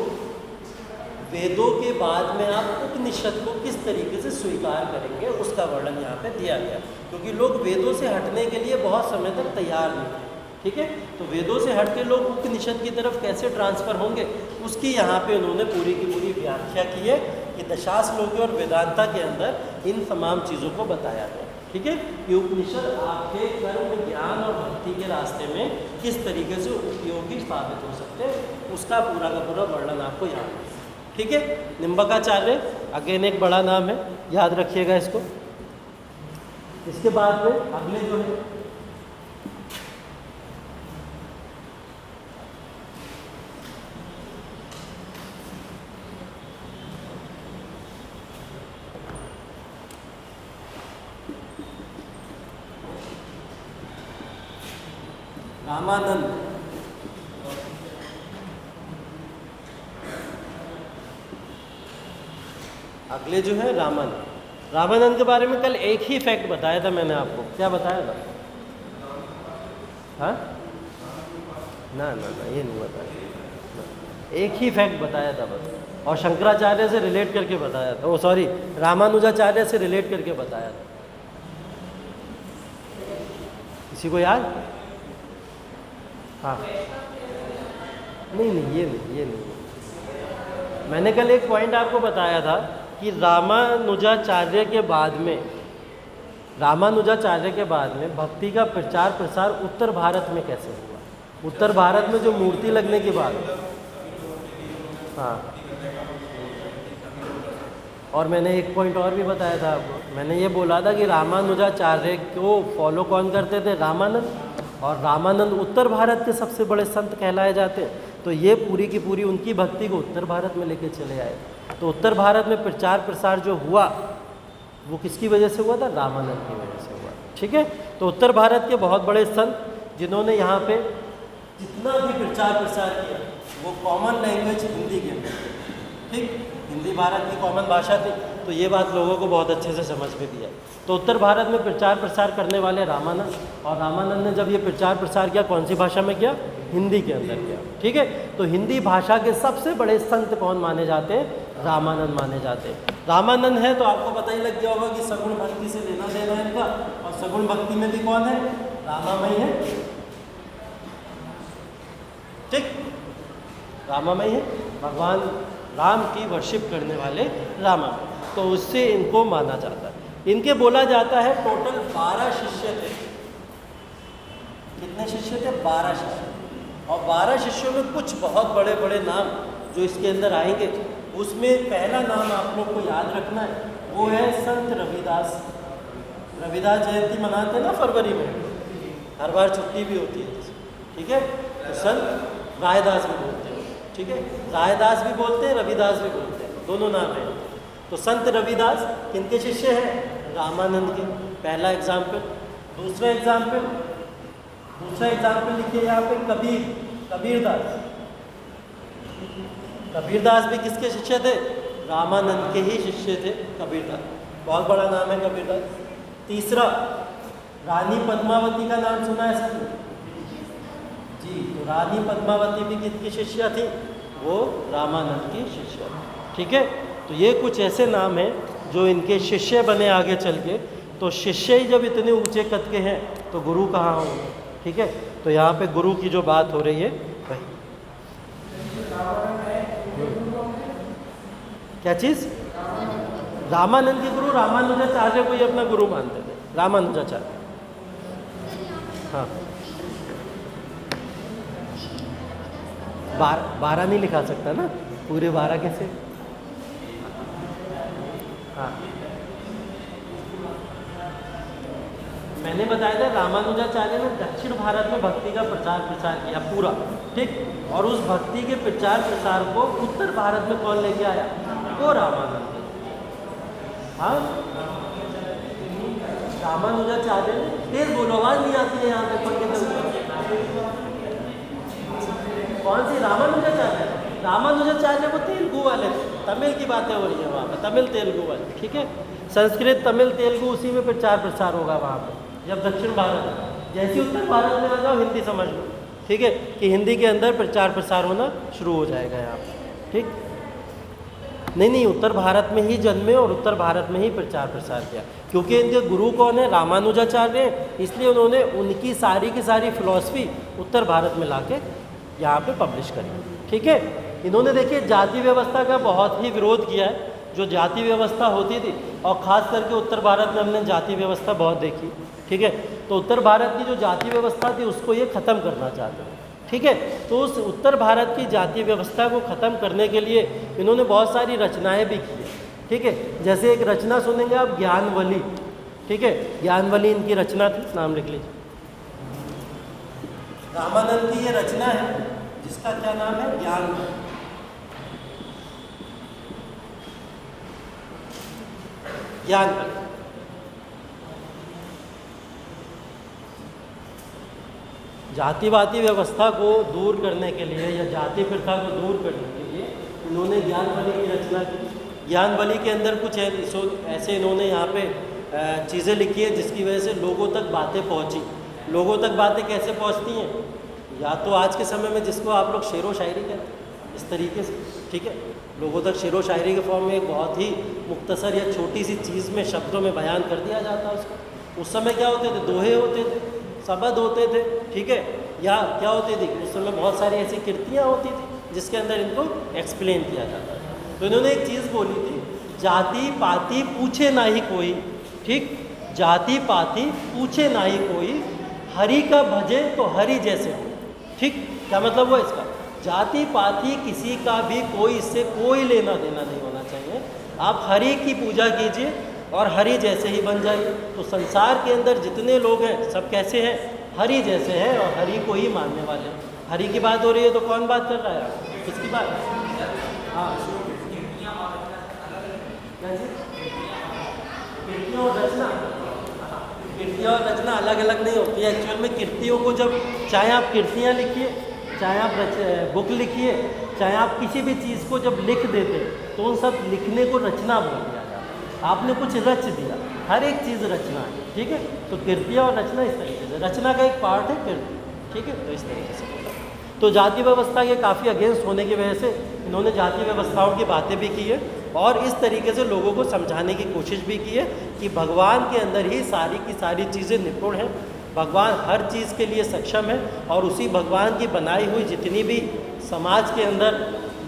वेदों के बाद में आप उपनिषद को किस तरीके से स्वीकार करेंगे उसका वर्णन यहाँ पे दिया गया, क्योंकि लोग वेदों से हटने के लिए बहुत समय तक तैयार नहीं थे। ठीक है, तो वेदों से हट के लोग उपनिषद की तरफ कैसे ट्रांसफ़र होंगे उसकी यहाँ पे उन्होंने पूरी की पूरी व्याख्या की है कि दशाश्लोकी और वेदांता के अंदर इन तमाम चीज़ों को बताया गया। ठीक है, ये उपनिषद आपके कर्म, ज्ञान और भक्ति के रास्ते में किस तरीके से उपयोगी साबित हो सकते हैं उसका पूरा का पूरा वर्णन आपको याद है। ठीक है, निम्बकाचार्य अगेन एक बड़ा नाम है, याद रखिएगा इसको। इसके बाद में अगले जो है रामानंद। अगले जो है रामानंद। रामानंद के बारे में कल एक ही फैक्ट बताया था मैंने आपको। क्या बताया था? हाँ ना ना ना, ये नहीं बताया, एक ही फैक्ट बताया था बस, और शंकराचार्य से रिलेट करके बताया था। ओ सॉरी, रामानुजाचार्य से रिलेट करके बताया था। किसी को याद? हाँ, नहीं नहीं, ये नहीं। मैंने कल एक पॉइंट आपको बताया था कि रामानुजाचार्य के बाद में भक्ति का प्रचार प्रसार उत्तर भारत में कैसे हुआ। उत्तर भारत में जो मूर्ति लगने के बाद, हाँ, और मैंने एक पॉइंट और भी बताया था आपको। मैंने ये बोला था कि रामानुजाचार्य को फॉलो कौन करते थे? रामानंद, और रामानंद उत्तर भारत के सबसे बड़े संत कहलाए जाते हैं। तो ये पूरी की पूरी उनकी भक्ति को उत्तर भारत में लेके चले आए। तो उत्तर भारत में प्रचार प्रसार जो हुआ वो किसकी वजह से हुआ था? रामानंद की वजह से हुआ। ठीक है, तो उत्तर भारत के बहुत बड़े संत जिन्होंने यहाँ पे जितना भी प्रचार प्रसार किया वो कॉमन लैंग्वेज हिंदी के अंदर। ठीक, हिंदी भारत की कॉमन भाषा थी, तो ये बात लोगों को बहुत अच्छे से समझ में भी आई। तो उत्तर भारत में प्रचार प्रसार करने वाले रामानंद, और रामानंद ने जब ये प्रचार प्रसार किया कौन सी भाषा में किया? हिंदी के अंदर किया। ठीक है, तो हिंदी भाषा के सबसे बड़े संत कौन माने जाते हैं? रामानंद माने जाते हैं। रामानंद है तो आपको पता ही लग गया होगा कि सगुण भक्ति से लेना देना है इनका, और सगुण भक्ति में भी कौन है? रामामयी है। ठीक, रामामयी है, भगवान राम की वर्शिप करने वाले रामा, तो उससे इनको माना जाता है। इनके बोला जाता है टोटल 12 शिष्य थे। कितने शिष्य थे? 12 शिष्य। और 12 शिष्यों में कुछ बहुत बड़े बड़े नाम जो इसके अंदर आएंगे, उसमें पहला नाम आप लोग को याद रखना है, वो है संत रविदास। रविदास जयंती मनाते हैं ना फरवरी में, हर बार छुट्टी भी होती है। ठीक है, तो संत रायदास भी बोलते हैं। ठीक है, रायदास भी बोलते हैं, रविदास भी बोलते हैं, दोनों नाम हैं। तो संत रविदास किनके शिष्य हैं? रामानंद के। पहला एग्जाम्पल। दूसरा एग्जाम्पल लिखिए यहाँ पे, कबीरदास। कबीरदास भी किसके शिष्य थे? रामानंद के ही शिष्य थे कबीरदास, बहुत बड़ा नाम है कबीरदास। तीसरा, रानी पद्मावती का नाम सुना है सबने? जी, तो रानी पद्मावती भी किसकी शिष्या थी? वो रामानंद की शिष्या थी। ठीक है, तो ये कुछ ऐसे नाम हैं जो इनके शिष्य बने आगे चल के। तो शिष्य ही जब इतने ऊंचे कद के हैं तो गुरु कहाँ होंगे? ठीक है, तो यहाँ पे गुरु की जो बात हो रही है वही। क्या चीज़? रामानंद के गुरु रामानुजाचार्य को ही अपना गुरु मानते थे, रामानुजाचार्य। हाँ, 12 नहीं लिखा सकता ना, पूरे 12 कैसे? हाँ, मैंने बताया था रामानुजाचार्य ने दक्षिण भारत में भक्ति का प्रचार किया पूरा, ठीक। और उस भक्ति के प्रचार प्रसार को उत्तर भारत में कौन लेके आया? वो रामानंद। हाँ, रामानुजाचार्य ने, तेज बोलो, आवाज नहीं आती है यहाँ पे कौन सी? रामानुजाचार्य। रामानुजाचार्य वो तेलुगु वाले, तमिल की बातें हो रही है वहाँ पे, तमिल तेलुगु वाले। ठीक है, संस्कृत तमिल तेलुगु उसी में प्रचार प्रसार होगा वहाँ पे। जब दक्षिण भारत, जैसे उत्तर भारत में आ जाओ हिंदी समझ लो, ठीक है, कि हिंदी के अंदर प्रचार प्रसार होना शुरू हो जाएगा यहाँ पे। ठीक, नहीं, उत्तर भारत में ही जन्मे और उत्तर भारत में ही प्रचार प्रसार किया, क्योंकि इनके गुरु कौन है? रामानुजाचार्य, इसलिए उन्होंने उनकी सारी की सारी फिलॉसफी उत्तर भारत में लाके यहाँ पे पब्लिश करी। ठीक है, इन्होंने देखिए जाति व्यवस्था का बहुत ही विरोध किया है। जो जाति व्यवस्था होती थी, और ख़ास करके उत्तर भारत में हमने जाति व्यवस्था बहुत देखी। ठीक है, तो उत्तर भारत की जो जाति व्यवस्था थी उसको ये ख़त्म करना चाहते थे। ठीक है, तो उस उत्तर भारत की जाति व्यवस्था को ख़त्म करने के लिए इन्होंने बहुत सारी रचनाएं भी की। ठीक है, जैसे एक रचना सुनेंगे आप, ज्ञानवली। ठीक है, ज्ञानवली इनकी रचना थी, नाम लिख लीजिए। रामानंद की ये रचना है जिसका क्या नाम है? ज्ञानवली। ज्ञानवली जातिवादी व्यवस्था को दूर करने के लिए या जाति प्रथा को दूर करने के लिए इन्होंने ज्ञानवली की रचना की। ज्ञानवली के अंदर कुछ ऐसे इन्होंने यहाँ पे चीज़ें लिखी है जिसकी वजह से लोगों तक बातें पहुँची। लोगों तक बातें कैसे पहुँचती हैं? या तो आज के समय में जिसको आप लोग शेरो शायरी कहते हैं, इस तरीके से। ठीक है, लोगों तक शेरो शायरी के फॉर्म में एक बहुत ही मुख्तसर या छोटी सी चीज़ में शब्दों में बयान कर दिया जाता है उसको। उस समय क्या होते थे? दोहे होते थे, शब्द होते थे। ठीक है, या क्या होती थी उस समय? बहुत सारी ऐसी कृतियाँ होती थी जिसके अंदर इनको एक्सप्लेन किया जाता था। तो इन्होंने एक चीज़ बोली थी, जाति पाति पूछे ना ही कोई। ठीक, जाति पाति पूछे ना ही कोई, हरि का भजे तो हरि जैसे हो। ठीक, क्या मतलब हुआ इसका? जाति पाति किसी का भी कोई, इससे कोई लेना देना नहीं होना चाहिए। आप हरि की पूजा कीजिए और हरि जैसे ही बन जाइए। तो संसार के अंदर जितने लोग हैं सब कैसे हैं? हरि जैसे हैं और हरि को ही मानने वाले हैं। हरि की बात हो रही है तो कौन बात कर रहा है? किसकी बात? हाँ, कृतियाँ और रचना, कृतियाँ और रचना अलग अलग नहीं होती है। एक्चुअल में कृतियों को जब, चाहे आप कृतियाँ लिखिए, चाहे आप बुक लिखिए, चाहे आप किसी भी चीज़ को जब लिख देते तो उन सब लिखने को रचना बोल दिया जाता। आपने कुछ रच दिया, हर एक चीज़ रचना है। ठीक है, तो कृतियाँ और रचना इस तरीके से, रचना का एक पार्ट है कृति। ठीक है, तो इस तरीके से बोला। तो जाति व्यवस्था के काफ़ी अगेंस्ट होने की वजह से इन्होंने जाति व्यवस्थाओं की बातें भी की है और इस तरीके से लोगों को समझाने की कोशिश भी की है कि भगवान के अंदर ही सारी की सारी चीज़ें निपुण हैं। भगवान हर चीज़ के लिए सक्षम है और उसी भगवान की बनाई हुई जितनी भी समाज के अंदर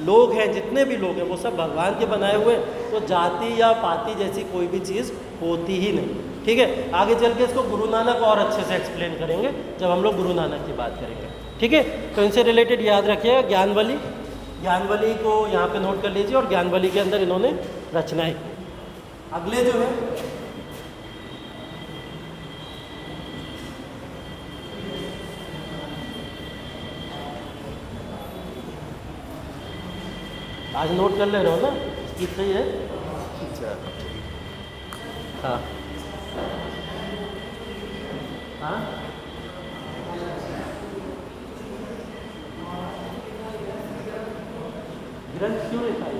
लोग हैं, जितने भी लोग हैं, वो सब भगवान के बनाए हुए हैं। तो जाति या पाति जैसी कोई भी चीज़ होती ही नहीं। ठीक है, आगे चल के इसको गुरु नानक और अच्छे से एक्सप्लेन करेंगे जब हम लोग गुरु नानक की बात करेंगे। ठीक है, तो इनसे रिलेटेड याद रखिएगा ज्ञानवली। ज्ञानवली को यहाँ पे नोट कर लीजिए और ज्ञानवली के अंदर इन्होंने रचनाएं की। अगले जो है आज नोट कर ले रहे हो ना, ठीक सही है? अच्छा, हाँ हाँ, ग्रंथ क्यों लिखा है?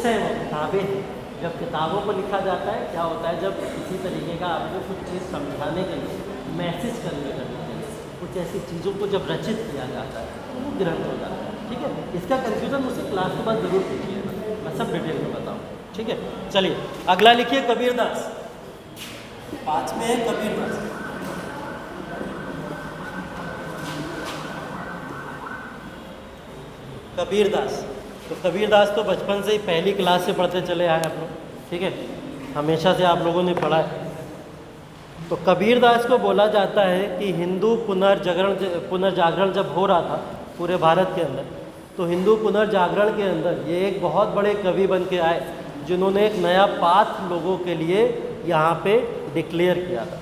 बुक्स हैं, वो किताबें हैं। जब किताबों को लिखा जाता है, क्या होता है, जब किसी तरीके का आपको कुछ चीज़ समझाने के लिए, मैसेज करने के लिए, कुछ ऐसी चीज़ों को जब रचित किया जाता है तो वो ग्रंथ हो जाता है। ठीक है, इसका कन्फ्यूज़न मुझसे क्लास के बाद ज़रूर पूछिएगा, मैं सब डिटेल में बताऊँ। ठीक है, चलिए अगला लिखिए कबीरदास। 5 में है कबीरदास। कबीरदास, तो कबीरदास तो बचपन से ही पहली क्लास से पढ़ते चले आए आप लोग। ठीक है, हमेशा से आप लोगों ने पढ़ा है। तो कबीरदास को बोला जाता है कि हिंदू पुनर्जागरण जब हो रहा था पूरे भारत के अंदर, तो हिंदू पुनर्जागरण के अंदर ये एक बहुत बड़े कवि बन के आए, जिन्होंने एक नया पाथ लोगों के लिए यहाँ पे डिक्लेयर किया था।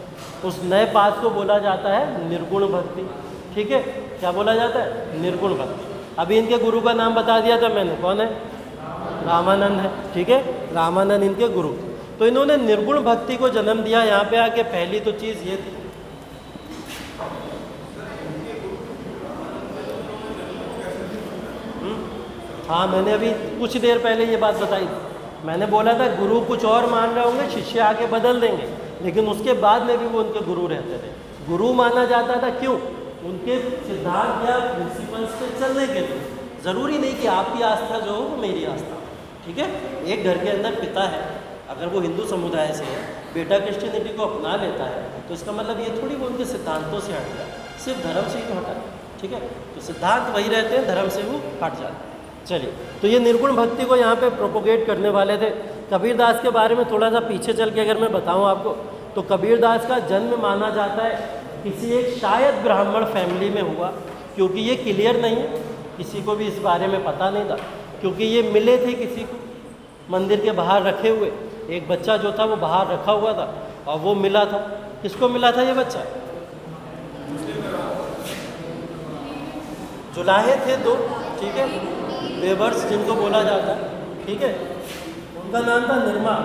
उस नए पाथ को बोला जाता है निर्गुण भक्ति। ठीक है, क्या बोला जाता है? निर्गुण भक्ति। अभी इनके गुरु का नाम बता दिया था मैंने, कौन है? रामानंद है। ठीक है, रामानंद इनके गुरु। तो इन्होंने निर्गुण भक्ति को जन्म दिया यहाँ पे आके। पहली तो चीज़ ये थी, हाँ मैंने अभी कुछ देर पहले ये बात बताई थी। मैंने बोला था गुरु कुछ और मान रहे होंगे, शिष्य आके बदल देंगे, लेकिन उसके बाद में भी वो उनके गुरु रहते थे। गुरु माना जाता था क्यों? उनके सिद्धांत या प्रिंसिपल्स पे चलने के लिए। ज़रूरी नहीं कि आपकी आस्था जो हो वो मेरी आस्था हो। ठीक है, एक घर के अंदर पिता है, अगर वो हिंदू समुदाय से है, बेटा क्रिश्चियनिटी को अपना लेता है, तो इसका मतलब ये थोड़ी वो उनके सिद्धांतों से हट गया, सिर्फ धर्म से ही तो हटा। ठीक है, तो सिद्धांत वही रहते हैं, धर्म से वो हट जाते हैं। चलिए, तो ये निर्गुण भक्ति को यहाँ पे प्रोपोगेट करने वाले थे। कबीरदास के बारे में थोड़ा सा पीछे चल के अगर मैं बताऊँ आपको, तो कबीरदास का जन्म माना जाता है किसी एक शायद ब्राह्मण फैमिली में हुआ, क्योंकि ये क्लियर नहीं है, किसी को भी इस बारे में पता नहीं था, क्योंकि ये मिले थे किसी को मंदिर के बाहर रखे हुए। एक बच्चा जो था वो बाहर रखा हुआ था और वो मिला था। किसको मिला था ये बच्चा? जुलाहे थे दो, ठीक है, वेवर्स जिनको बोला जाता है। ठीक है, उनका नाम था निर्मा।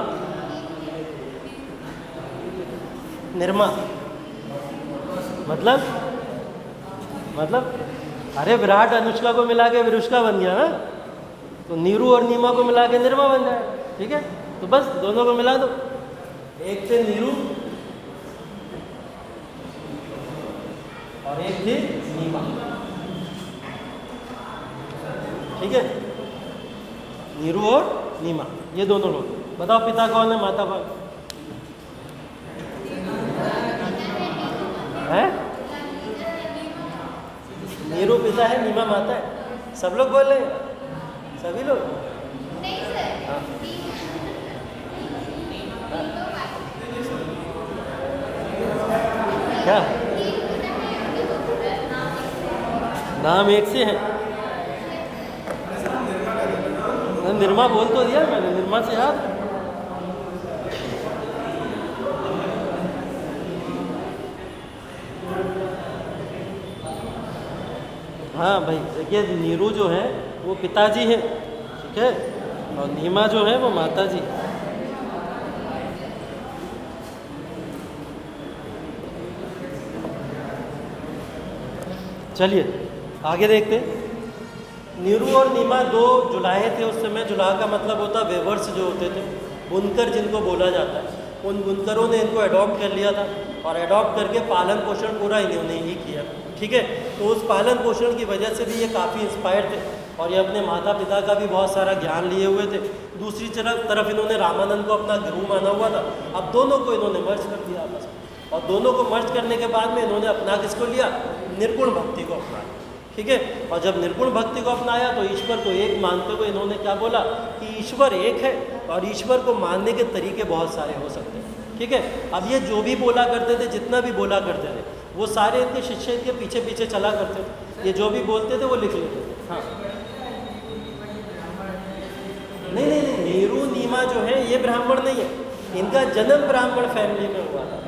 निर्मा मतलब अरे विराट अनुष्का को मिला के विरुष्का बन गया ना, तो नीरू और नीमा को मिला के निर्मा बन जाए। ठीक है, तो बस दोनों को मिला दो। एक थे नीरू और एक थी नीमा। ठीक है, नीरू और नीमा, ये दोनों लोग। बताओ पिता कौन है, माता कौन है? नीरू पिता है, नीमा माता है। सब लोग बोल रहे हैं, सभी लोग? नहीं सर। हाँ। क्या नाम एक से है? निर्मा बोल तो दिया मैंने, निर्मा से याद। हाँ भाई देखिए, नीरू जो है वो पिताजी है, ठीक है, और नीमा जो है वो माताजी। चलिए आगे देखते हैं। नीरू और नीमा दो जुलाहे थे उस समय। जुलाहा का मतलब होता वेवर्स जो होते थे, बुनकर जिनको बोला जाता है। उन बुनकरों ने इनको अडॉप्ट कर लिया था और अडॉप्ट करके पालन पोषण पूरा इन्होंने ही किया। ठीक है, तो उस पालन पोषण की वजह से भी ये काफ़ी इंस्पायर्ड थे और ये अपने माता पिता का भी बहुत सारा ज्ञान लिए हुए थे। दूसरी तरफ इन्होंने रामानंद को अपना गुरु माना हुआ था। अब दोनों को इन्होंने मर्ज कर दिया आपस में, और दोनों को मर्ज करने के बाद में इन्होंने अपना किसको लिया? निर्गुण भक्ति को अपनाया। ठीक है, और जब निर्गुण भक्ति को अपनाया तो ईश्वर को एक मानते हुए इन्होंने क्या बोला कि ईश्वर एक है और ईश्वर को मानने के तरीके बहुत सारे हो सकते हैं। ठीक है, अब ये जो भी बोला करते थे, जितना भी बोला करते थे, वो सारे इनके शिष्य इनके पीछे पीछे चला करते थे। ये जो भी बोलते थे वो लिख लेते थे। हाँ, नहीं, नीरू नीमा जो है ये ब्राह्मण नहीं है, इनका जन्म ब्राह्मण फैमिली में हुआ था।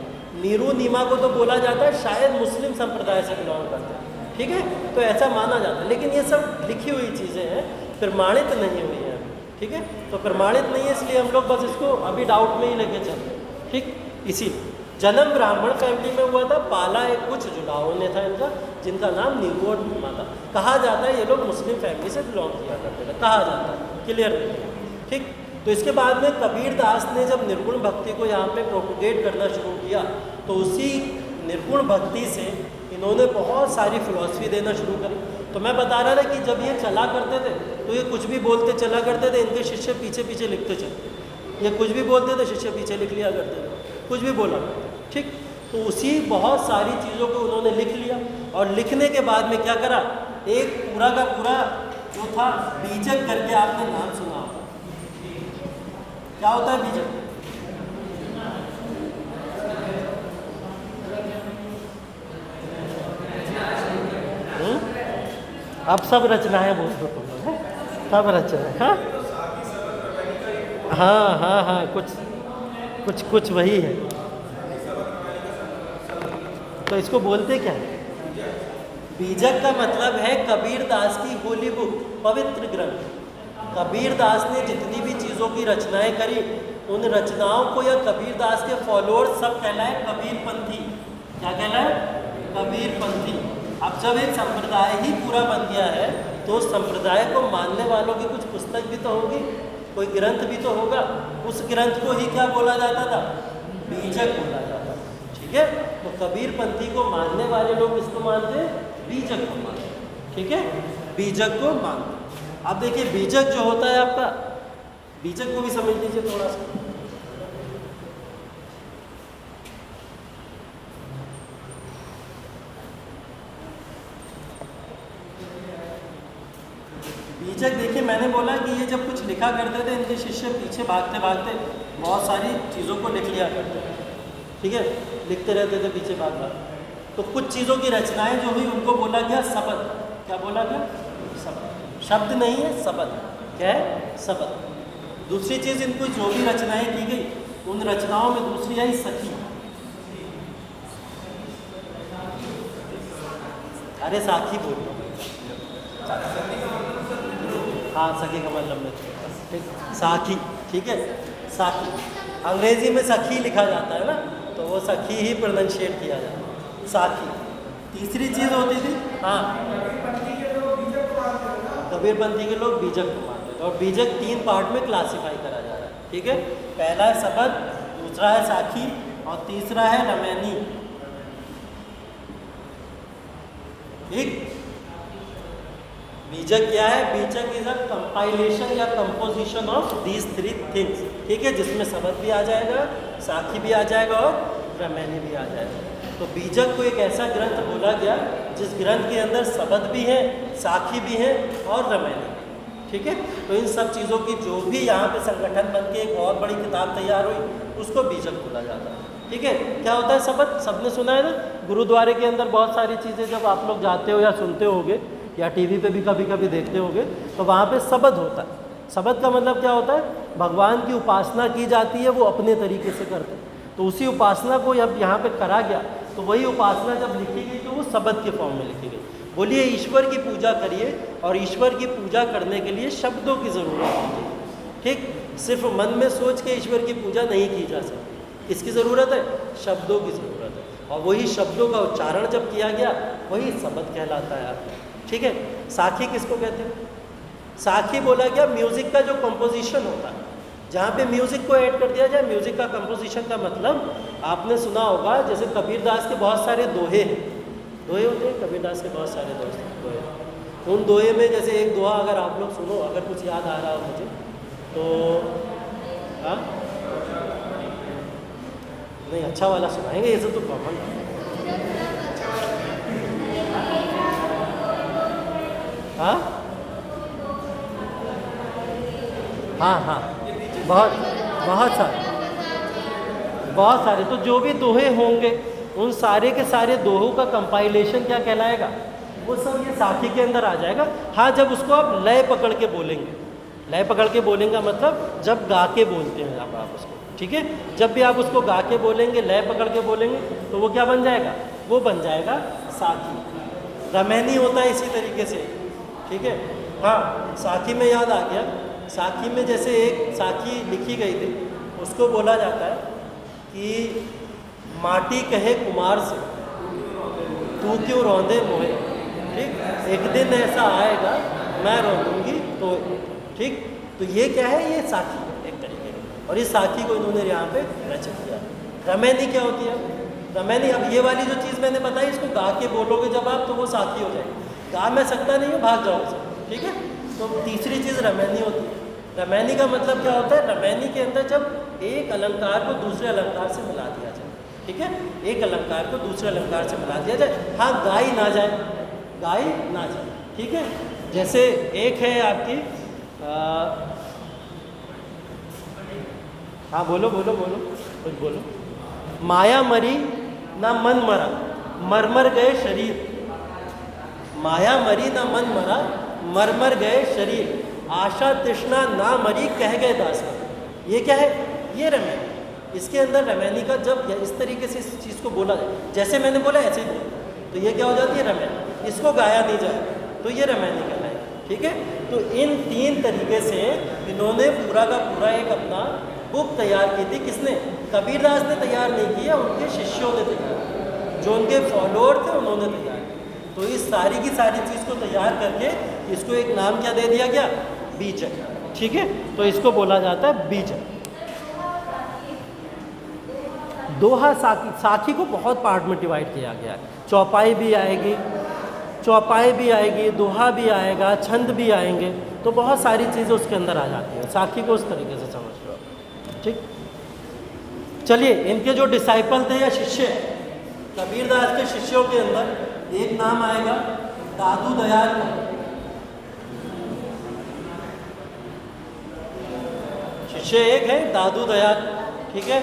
नीरू नीमा को तो बोला जाता है शायद मुस्लिम संप्रदाय से बिलोंग करते हैं। ठीक है, तो ऐसा माना जाता है, लेकिन ये सब लिखी हुई चीज़ें हैं, प्रमाणित नहीं हुई है। ठीक है, तो प्रमाणित नहीं है, इसलिए हम लोग बस इसको अभी डाउट में ही लेके चलते हैं। ठीक, इसी जन्म ब्राह्मण फैमिली में हुआ था। पाला एक कुछ जुलाहों ने था इनका, जिनका नाम नीरू और नीमा था। कहा जाता है ये लोग मुस्लिम फैमिली से बिलोंग किया करते थे, कहा जाता है, क्लियर नहीं है। ठीक। तो इसके बाद में कबीर दास ने जब निर्गुण भक्ति को यहाँ पे प्रोपोगेट करना शुरू किया, तो उसी निर्गुण भक्ति से इन्होंने बहुत सारी फिलॉसफी देना शुरू करी। तो मैं बता रहा था कि जब ये चला करते थे तो ये कुछ भी बोलते चला करते थे, इनके शिष्य पीछे पीछे लिखते चलते, ये कुछ भी बोलते थे शिष्य पीछे लिख लिया करते थे, कुछ भी बोला करते, ठीक। तो उसी बहुत सारी चीज़ों को उन्होंने लिख लिया, और लिखने के बाद में क्या करा, एक पूरा का पूरा जो था बीजक करके, आपने नाम सुना होगा, क्या होता है बीजक? अब सब रचनाएं बोल दो तुम लोग, सब रचनाएं। हाँ, कुछ वही है। तो इसको बोलते क्या है? बीजक का मतलब है कबीर दास की होली बुक, पवित्र ग्रंथ। कबीर दास ने जितनी भी चीज़ों की रचनाएं करी, उन रचनाओं को या कबीर दास के फॉलोअर्स सब कहलाए कबीरपंथी। क्या कहलाए? कबीरपंथी। अब जब एक संप्रदाय ही पूरा बन गया है, तो उस संप्रदाय को मानने वालों की कुछ पुस्तक भी तो होगी, कोई ग्रंथ भी तो होगा। उस ग्रंथ को ही क्या बोला जाता था? बीजक बोला जाता था, ठीक है। तो कबीरपंथी को मानने वाले लोग इसको मानते हैं, बीजक को मानते, ठीक है, बीजक को मानते। अब देखिए बीजक जो होता है आपका, बीजक को भी समझ लीजिए थोड़ा सा। बीजक देखिए, मैंने बोला कि ये जब कुछ लिखा करते थे, इनके शिष्य पीछे भागते भागते बहुत सारी चीज़ों को लिख लिया करते थे, ठीक है, लिखते रहते थे पीछे भाग भाग। तो कुछ चीज़ों की रचनाएं जो हुई उनको बोला गया शब्द। क्या बोला गया? शब्द। शब्द नहीं है, शब्द। क्या है? शब्द। दूसरी चीज़, इनको जो भी रचनाएं की गई, उन रचनाओं में दूसरी आई सखी। अरे साखी बोलो, हाँ, सखी का मतलब ठीक, साखी, ठीक है, साखी। अंग्रेजी में सखी लिखा जाता है ना, तो वो सखी ही प्रोनाउंशिएट किया जाता है, साखी। तीसरी चीज़ होती थी, हाँ, कबीरपंथी के लोग बीजक को मानते थे। और बीजक 3 पार्ट में क्लासीफाई करा जा रहा है, ठीक है। पहला है शब्द, दूसरा है साखी, और तीसरा है रमैनी, ठीक। बीजक क्या है? बीजक इज अ कंपाइलेशन या कंपोजिशन ऑफ दीज 3 थिंग्स, ठीक है, जिसमें शब्द भी आ जाएगा, साखी भी आ जाएगा और रमैनी भी आ जाएगा। तो बीजक को एक ऐसा ग्रंथ बोला गया जिस ग्रंथ के अंदर शब्द भी है, साखी भी है और रमैनी, ठीक है। तो इन सब चीज़ों की जो भी यहाँ पे संगठन बन के एक बहुत बड़ी किताब तैयार हुई, उसको बीजक बोला जाता है, ठीक है। क्या होता है शब्द? सबने सुना है ना, गुरुद्वारे के अंदर बहुत सारी चीज़ें जब आप लोग जाते हो या सुनते होगे या टीवी पे भी कभी कभी देखते होगे, तो वहाँ पे शब्द होता है। शब्द का मतलब क्या होता है? भगवान की उपासना की जाती है, वो अपने तरीके से करते हैं। तो उसी उपासना को जब यहाँ पे करा गया, तो वही उपासना जब लिखी गई तो वो शब्द के फॉर्म में लिखी गई। बोलिए, ईश्वर की पूजा करिए, और ईश्वर की पूजा करने के लिए शब्दों की ज़रूरत होती है, ठीक। सिर्फ मन में सोच के ईश्वर की पूजा नहीं की जा सकती। किसकी ज़रूरत है? शब्दों की ज़रूरत है। और वही शब्दों का उच्चारण जब किया गया, वही शब्द कहलाता है आपको, ठीक है। साखी किसको कहते हैं? साखी बोला गया म्यूज़िक का जो कंपोजिशन होता है, जहाँ पे म्यूज़िक को ऐड कर दिया जाए। म्यूज़िक का कंपोजिशन का मतलब आपने सुना होगा, जैसे कबीर दास के बहुत सारे दोहे हैं, दोहे होते हैं, कबीर दास के बहुत सारे दोहे। उन दोहे में जैसे एक दोहा अगर आप लोग सुनो, अगर कुछ याद आ रहा हो मुझे, तो हाँ, नहीं, अच्छा वाला सुनाएंगे, ये सब तो कॉमन है। हाँ हाँ हाँ, बहुत सारे। तो जो भी दोहे होंगे, उन सारे के सारे दोहों का कंपाइलेशन क्या कहलाएगा? वो सब ये साखी के अंदर आ जाएगा। हाँ, जब उसको आप लय पकड़ के बोलेंगे, लय पकड़ के बोलेंगे मतलब जब गा के बोलते हैं आप उसको, ठीक है। जब भी आप उसको गा के बोलेंगे, लय पकड़ के बोलेंगे, तो वो क्या बन जाएगा? वो बन जाएगा साखी। रमैनी होता है इसी तरीके से, ठीक है। हाँ, साखी में याद आ गया, साखी में जैसे एक साखी लिखी गई थी, उसको बोला जाता है कि माटी कहे कुमार से, तू क्यों रौंदे मोहे, ठीक। एक दिन ऐसा आएगा मैं रौंदूंगी तो, ठीक। तो ये क्या है, ये साखी है एक तरीके की, और इस साखी को इन्होंने यहाँ पे रचित किया। रमैनी क्या होती है? रमैनी, अब ये वाली जो चीज़ मैंने बताई, इसको गा के बोलोगे जब आप, तो वो साखी हो जाएगी। गा मैं सकता नहीं हूँ, भाग जाओगे सब, ठीक है। तो तीसरी चीज़ रमैनी होती है। रमैनी का मतलब क्या होता है? रमैनी के अंदर जब एक अलंकार को दूसरे अलंकार से मिला दिया जाए, ठीक है, एक अलंकार को दूसरे अलंकार से मिला दिया जाए। हाँ, गाई ना जाए, गाई ना जाए, ठीक है। जैसे एक है आपकी हाँ बोलो बोलो बोलो, कुछ बोलो। माया मरी ना मन मरा, मर मर गए शरीर। माया मरी ना मन मरा, मर मर गए शरीर। आशा तृष्णा ना मरी, कह गए दास। ये क्या है? ये रमैनी। इसके अंदर रमैनी का जब इस तरीके से इस चीज़ को बोला जाए, जैसे मैंने बोला ऐसे ही बोला, तो ये क्या हो जाती है? रमैनी। इसको गाया नहीं जाए तो ये रमैनी कहलाएगी, ठीक है। तो इन तीन तरीके से इन्होंने पूरा का पूरा एक अपना बुक तैयार की थी। किसने? कबीरदास ने तैयार नहीं किया, उनके शिष्यों ने तैयार, जो उनके फॉलोअर थे उन्होंने तैयार किया। तो इस सारी की सारी चीज़ को तैयार करके इसको एक नाम क्या दे दिया गया? बीजक, ठीक है। तो इसको बोला जाता है बीजक। दोहा साखी, साखी को बहुत पार्ट में डिवाइड किया गया है। चौपाई भी आएगी, चौपाई भी आएगी, दोहा भी आएगा, छंद भी आएंगे, तो बहुत सारी चीज़ें उसके अंदर आ जाती हैं। साखी को उस तरीके से समझ लो, ठीक। चलिए, इनके जो डिसाइपल थे या शिष्य, कबीरदास के शिष्यों के अंदर एक नाम आएगा दादू दयाल का। शिष्य एक है दादू दयाल, ठीक है।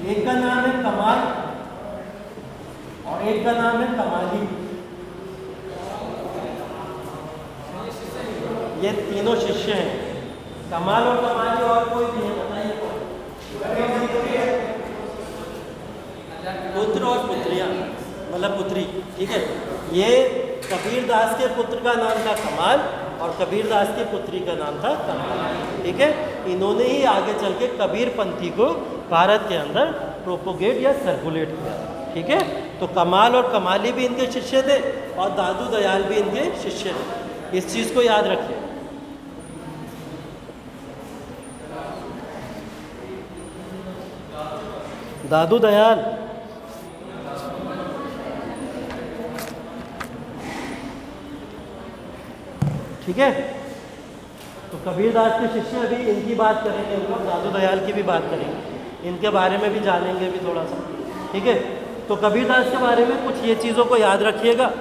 एक का नाम है कमाल और एक का नाम है कमाली। ये तीनों शिष्य हैं, कमाल और कमाली, और कोई भी है? बताइए कौन? पुत्र और पुत्रियां, मतलब पुत्री, ठीक है। ये कबीरदास के पुत्र का नाम था कमाल और कबीरदास की पुत्री का नाम था कमाल, ठीक है। इन्होंने ही आगे चल के कबीर पंथी को भारत के अंदर प्रोपोगेट या सर्कुलेट किया, ठीक है। तो कमाल और कमाली भी इनके शिष्य थे और दादू दयाल भी इनके शिष्य थे। इस चीज़ को याद रखिए। दादू दयाल, ठीक है। तो कबीरदास के शिष्य, अभी इनकी बात करेंगे हम लोग, दादू दयाल की भी बात करेंगे, इनके बारे में भी जानेंगे भी थोड़ा सा, ठीक है। तो कबीरदास के बारे में कुछ ये चीज़ों को याद रखिएगा।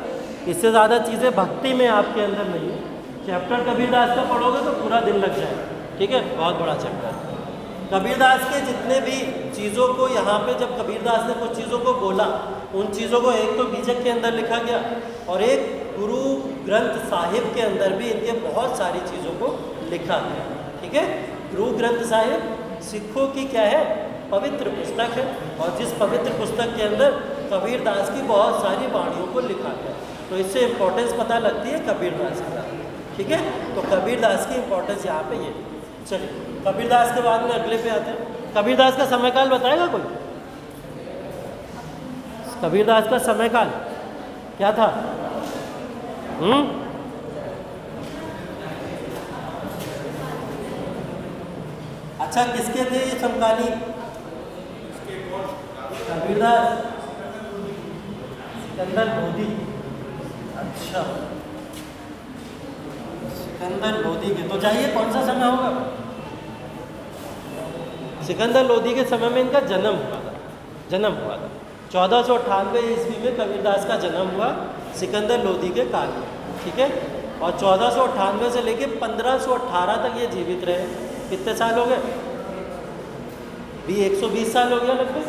इससे ज़्यादा चीज़ें भक्ति में आपके अंदर नहीं है। चैप्टर कबीरदास का पढ़ोगे तो पूरा दिन लग जाएगा, ठीक है, बहुत बड़ा चैप्टर। कबीरदास के जितने भी चीज़ों को यहाँ पे, जब कबीरदास ने कुछ चीज़ों को बोला, उन चीज़ों को एक तो बीजक के अंदर लिखा गया और एक गुरु ग्रंथ साहिब के अंदर भी इनके बहुत सारी चीज़ों को लिखा गया, ठीक है। गुरु ग्रंथ साहिब सिखों की क्या है? पवित्र पुस्तक है, और जिस पवित्र पुस्तक के अंदर कबीरदास की बहुत सारी वाणियों को लिखा गया, तो इससे इम्पोर्टेंस पता लगती है कबीरदास की, ठीक है। तो कबीरदास की इम्पोर्टेंस यहाँ पे ये। चलिए, कबीरदास के बाद में अगले पे आते हैं। कबीरदास का समयकाल बताएगा कोई? कबीरदास का समयकाल क्या था? अच्छा, किसके थे ये समकालीन? कबीरदास, सिकंदर लोधी। अच्छा, सिकंदर लोधी के, तो चाहिए कौन सा समय होगा? सिकंदर लोधी के समय में इनका जन्म हुआ था, जन्म हुआ था 1498 ईस्वी में कबीरदास का जन्म हुआ सिकंदर लोधी के काल में, ठीक है। और 1498 से लेके 1518 तक ये जीवित रहे। कितने साल हो गए? भी 120 साल हो गया लगभग,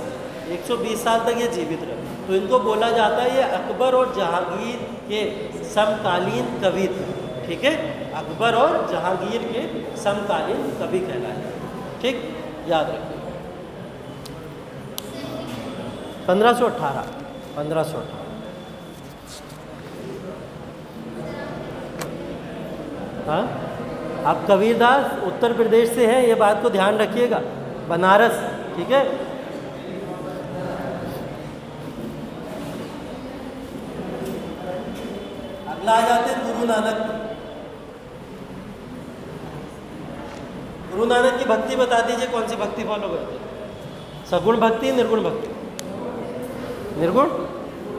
120 साल तक ये जीवित रहे। तो इनको बोला जाता है ये अकबर और जहांगीर के समकालीन कवि थे, ठीक है। अकबर और जहांगीर के समकालीन कवि कहलाए, ठीक, याद रखिए। 1518। हाँ, आप कबीरदास उत्तर प्रदेश से हैं, ये बात को ध्यान रखिएगा, बनारस, ठीक है। अगला आ जाते हैं गुरु नानक। गुरु नानक की भक्ति बता दीजिए, कौन सी भक्ति फॉलो करते हैं? सगुण भक्ति, निर्गुण भक्ति? निर्गुण,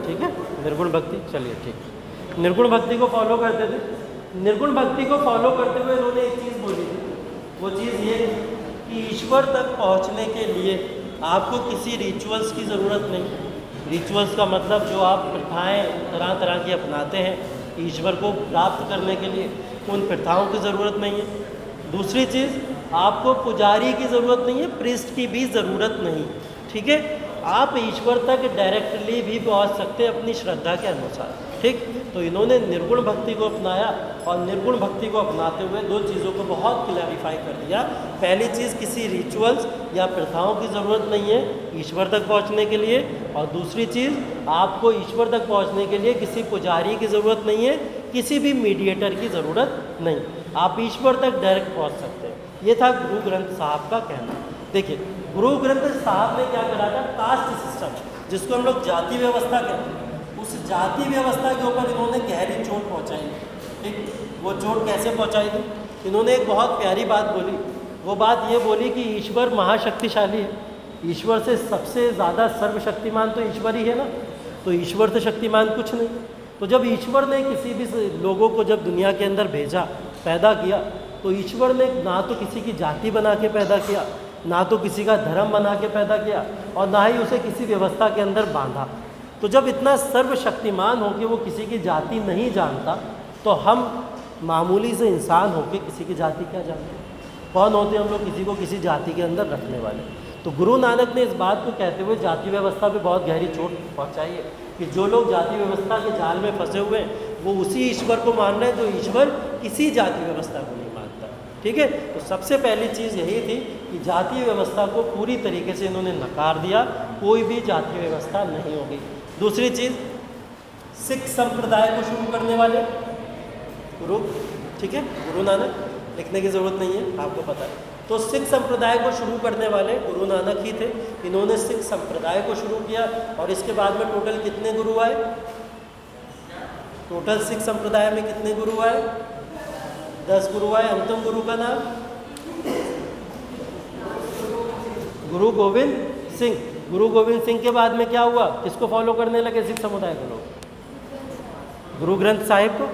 ठीक है, निर्गुण भक्ति, चलिए ठीक। निर्गुण भक्ति को फॉलो करते थे। निर्गुण भक्ति को फॉलो करते हुए इन्होंने एक चीज़ बोली थी, वो चीज़ ये कि ईश्वर तक पहुंचने के लिए आपको किसी रिचुअल्स की ज़रूरत नहीं। रिचुअल्स का मतलब जो आप प्रथाएं तरह तरह की अपनाते हैं ईश्वर को प्राप्त करने के लिए, उन प्रथाओं की ज़रूरत नहीं है। दूसरी चीज़, आपको पुजारी की ज़रूरत नहीं है, प्रीस्ट की भी ज़रूरत नहीं, ठीक है। आप ईश्वर तक डायरेक्टली भी पहुंच सकते हैं अपनी श्रद्धा के अनुसार, ठीक। तो इन्होंने निर्गुण भक्ति को अपनाया और निर्गुण भक्ति को अपनाते हुए दो चीज़ों को बहुत क्लैरिफाई कर दिया। पहली चीज़, किसी रिचुअल्स या प्रथाओं की ज़रूरत नहीं है ईश्वर तक पहुंचने के लिए, और दूसरी चीज़, आपको ईश्वर तक पहुंचने के लिए किसी पुजारी की ज़रूरत नहीं है, किसी भी मीडिएटर की ज़रूरत नहीं, आप ईश्वर तक डायरेक्ट पहुँच सकते हैं। ये था गुरु ग्रंथ साहब का कहना। देखिए, गुरु ग्रंथ साहब ने क्या करा था, कास्ट सिस्टम, जिसको हम लोग जाति व्यवस्था कहते हैं, उस जाति व्यवस्था के ऊपर इन्होंने गहरी चोट पहुंचाई, ठीक। वो चोट कैसे पहुंचाई थी? इन्होंने एक बहुत प्यारी बात बोली। वो बात ये बोली कि ईश्वर महाशक्तिशाली है, ईश्वर से सबसे ज़्यादा सर्वशक्तिमान तो ईश्वर ही है ना, तो ईश्वर से शक्तिमान कुछ नहीं। तो जब ईश्वर ने किसी भी लोगों को जब दुनिया के अंदर भेजा, पैदा किया, तो ईश्वर ने ना तो किसी की जाति बना के पैदा किया, ना तो किसी का धर्म बना के पैदा किया, और ना ही उसे किसी व्यवस्था के अंदर बांधा। तो जब इतना सर्वशक्तिमान हो कि वो किसी की जाति नहीं जानता, तो हम मामूली से इंसान होके किसी की जाति क्या जानते हैं? कौन होते हैं हम लोग किसी को किसी जाति के अंदर रखने वाले? तो गुरु नानक ने इस बात को कहते हुए जाति व्यवस्था पे बहुत गहरी चोट पहुंचाई है कि जो लोग जाति व्यवस्था के जाल में फंसे हुए हैं वो उसी ईश्वर को मान रहे हैं जो ईश्वर किसी जाति व्यवस्था को नहीं मानता, ठीक है। तो सबसे पहली चीज़ यही थी कि जातीय व्यवस्था को पूरी तरीके से इन्होंने नकार दिया, कोई भी जातीय व्यवस्था नहीं होगी। दूसरी चीज़, सिख संप्रदाय को शुरू करने वाले गुरु, ठीक है, गुरु नानक, लिखने की ज़रूरत नहीं है, आपको पता है। तो सिख संप्रदाय को शुरू करने वाले गुरु नानक ही थे। इन्होंने सिख संप्रदाय को शुरू किया और इसके बाद में टोटल कितने गुरु आए? टोटल सिख संप्रदाय में कितने गुरु आए? 10 गुरु आए। अंतिम गुरु का नाम गुरु गोविंद सिंह। गुरु गोविंद सिंह के बाद में क्या हुआ? किसको फॉलो करने लगे सिख समुदाय के लोग? गुरु ग्रंथ साहिब को।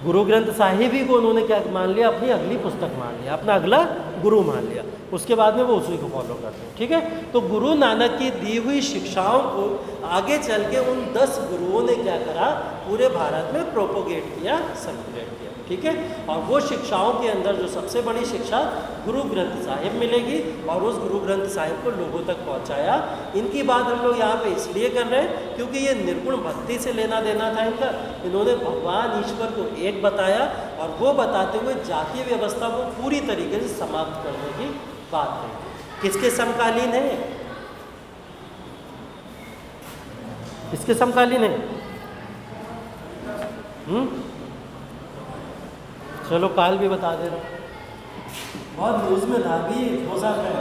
गुरु ग्रंथ साहिब ही को उन्होंने क्या मान लिया? अपनी अगली पुस्तक मान लिया, अपना अगला गुरु मान लिया। उसके बाद में वो उसी को फॉलो करते हैं, ठीक है। तो गुरु नानक की दी हुई शिक्षाओं को आगे चल के उन 10 गुरुओं ने क्या करा? पूरे भारत में प्रोपोगेट किया, सर्कुलेट किया, ठीक है। और वो शिक्षाओं के अंदर जो सबसे बड़ी शिक्षा गुरु ग्रंथ साहिब मिलेगी और उस गुरु ग्रंथ साहिब को लोगों तक पहुंचाया। इनकी बात हम लोग यहाँ पे इसलिए कर रहे हैं क्योंकि ये निर्गुण भक्ति से लेना देना था इनका। इन्होंने भगवान ईश्वर को एक बताया और वो बताते हुए जातीय व्यवस्था को पूरी तरीके से समाप्त करने की बात है। किसके समकालीन है? किसके समकालीन है? चलो काल भी बता दे रहा हूँ, बहुत न्यूज़ में था भी 2 साल पहले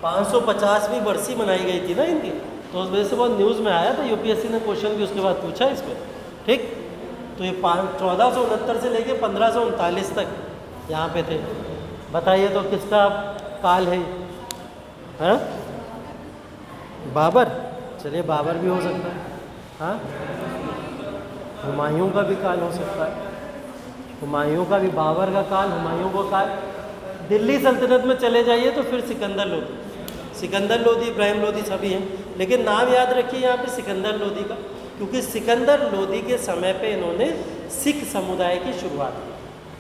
550वीं बरसी मनाई गई थी ना इनकी, तो उस वजह से बहुत न्यूज़ में आया था। यूपीएससी ने क्वेश्चन भी उसके बाद पूछा इस पर, ठीक। तो ये 1469 से लेके 1539 तक यहाँ पे थे। बताइए तो किसका काल है? हाँ, बाबर। चलिए बाबर भी हो सकता है, हाँ। हुमायूं का भी काल हो सकता है, हुमायूं का भी, बाबर का काल, हुमायूं का काल। दिल्ली सल्तनत में चले जाइए तो फिर सिकंदर लोदी, इब्राहिम लोदी सभी हैं, लेकिन नाम याद रखिए यहाँ पे सिकंदर लोदी का, क्योंकि सिकंदर लोदी के समय पे इन्होंने सिख समुदाय की शुरुआत की।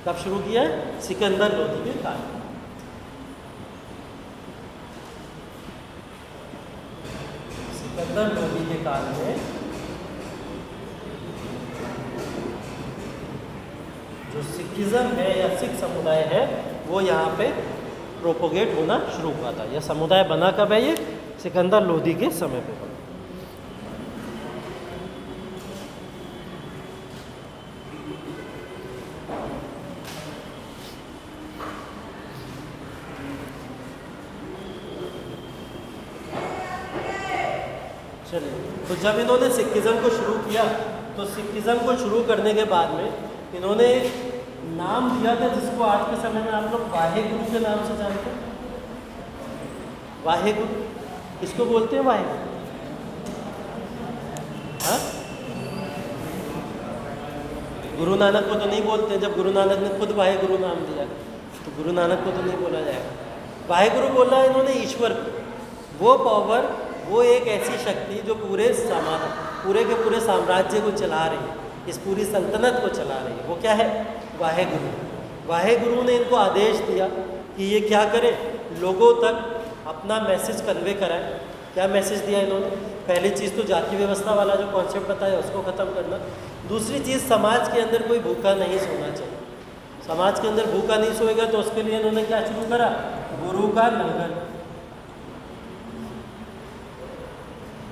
कब शुरू किया है? सिकंदर लोदी के काल। सिकंदर लोदी के काल में जो सिखिज़्म है या सिख समुदाय है वो यहाँ पे प्रोपोगेट होना शुरू हुआ था। यह समुदाय बना कब है? ये सिकंदर लोदी के समय पे बना। चलिए, तो जब इन्होंने सिखिज़्म को शुरू किया तो सिखिज़्म को शुरू करने के बाद में इन्होंने नाम दिया था जिसको आज के समय में आप लोग वाहे गुरु के नाम से जानते हैं। वाहे गुरु किसको बोलते हैं? वाहे गुरु, हाँ? गुरु नानक को तो नहीं बोलते। जब गुरु नानक ने खुद वाहे गुरु नाम दिया तो गुरु नानक को तो नहीं बोला जाएगा। वाहे गुरु बोला इन्होंने ईश्वर को, वो पावर, वो एक ऐसी शक्ति जो पूरे के पूरे साम्राज्य को चला रही है, इस पूरी सल्तनत को चला रही है। वो क्या है? वाहे गुरु। वाहे गुरु ने इनको आदेश दिया कि ये क्या करें, लोगों तक अपना मैसेज कन्वे कराएं। क्या मैसेज दिया इन्होंने? पहली चीज़ तो जाति व्यवस्था वाला जो कॉन्सेप्ट बताया उसको ख़त्म करना। दूसरी चीज़, समाज के अंदर कोई भूखा नहीं सोना चाहिए। समाज के अंदर भूखा नहीं सोएगा तो उसके लिए इन्होंने क्या शुरू करा? गुरु का लंगर।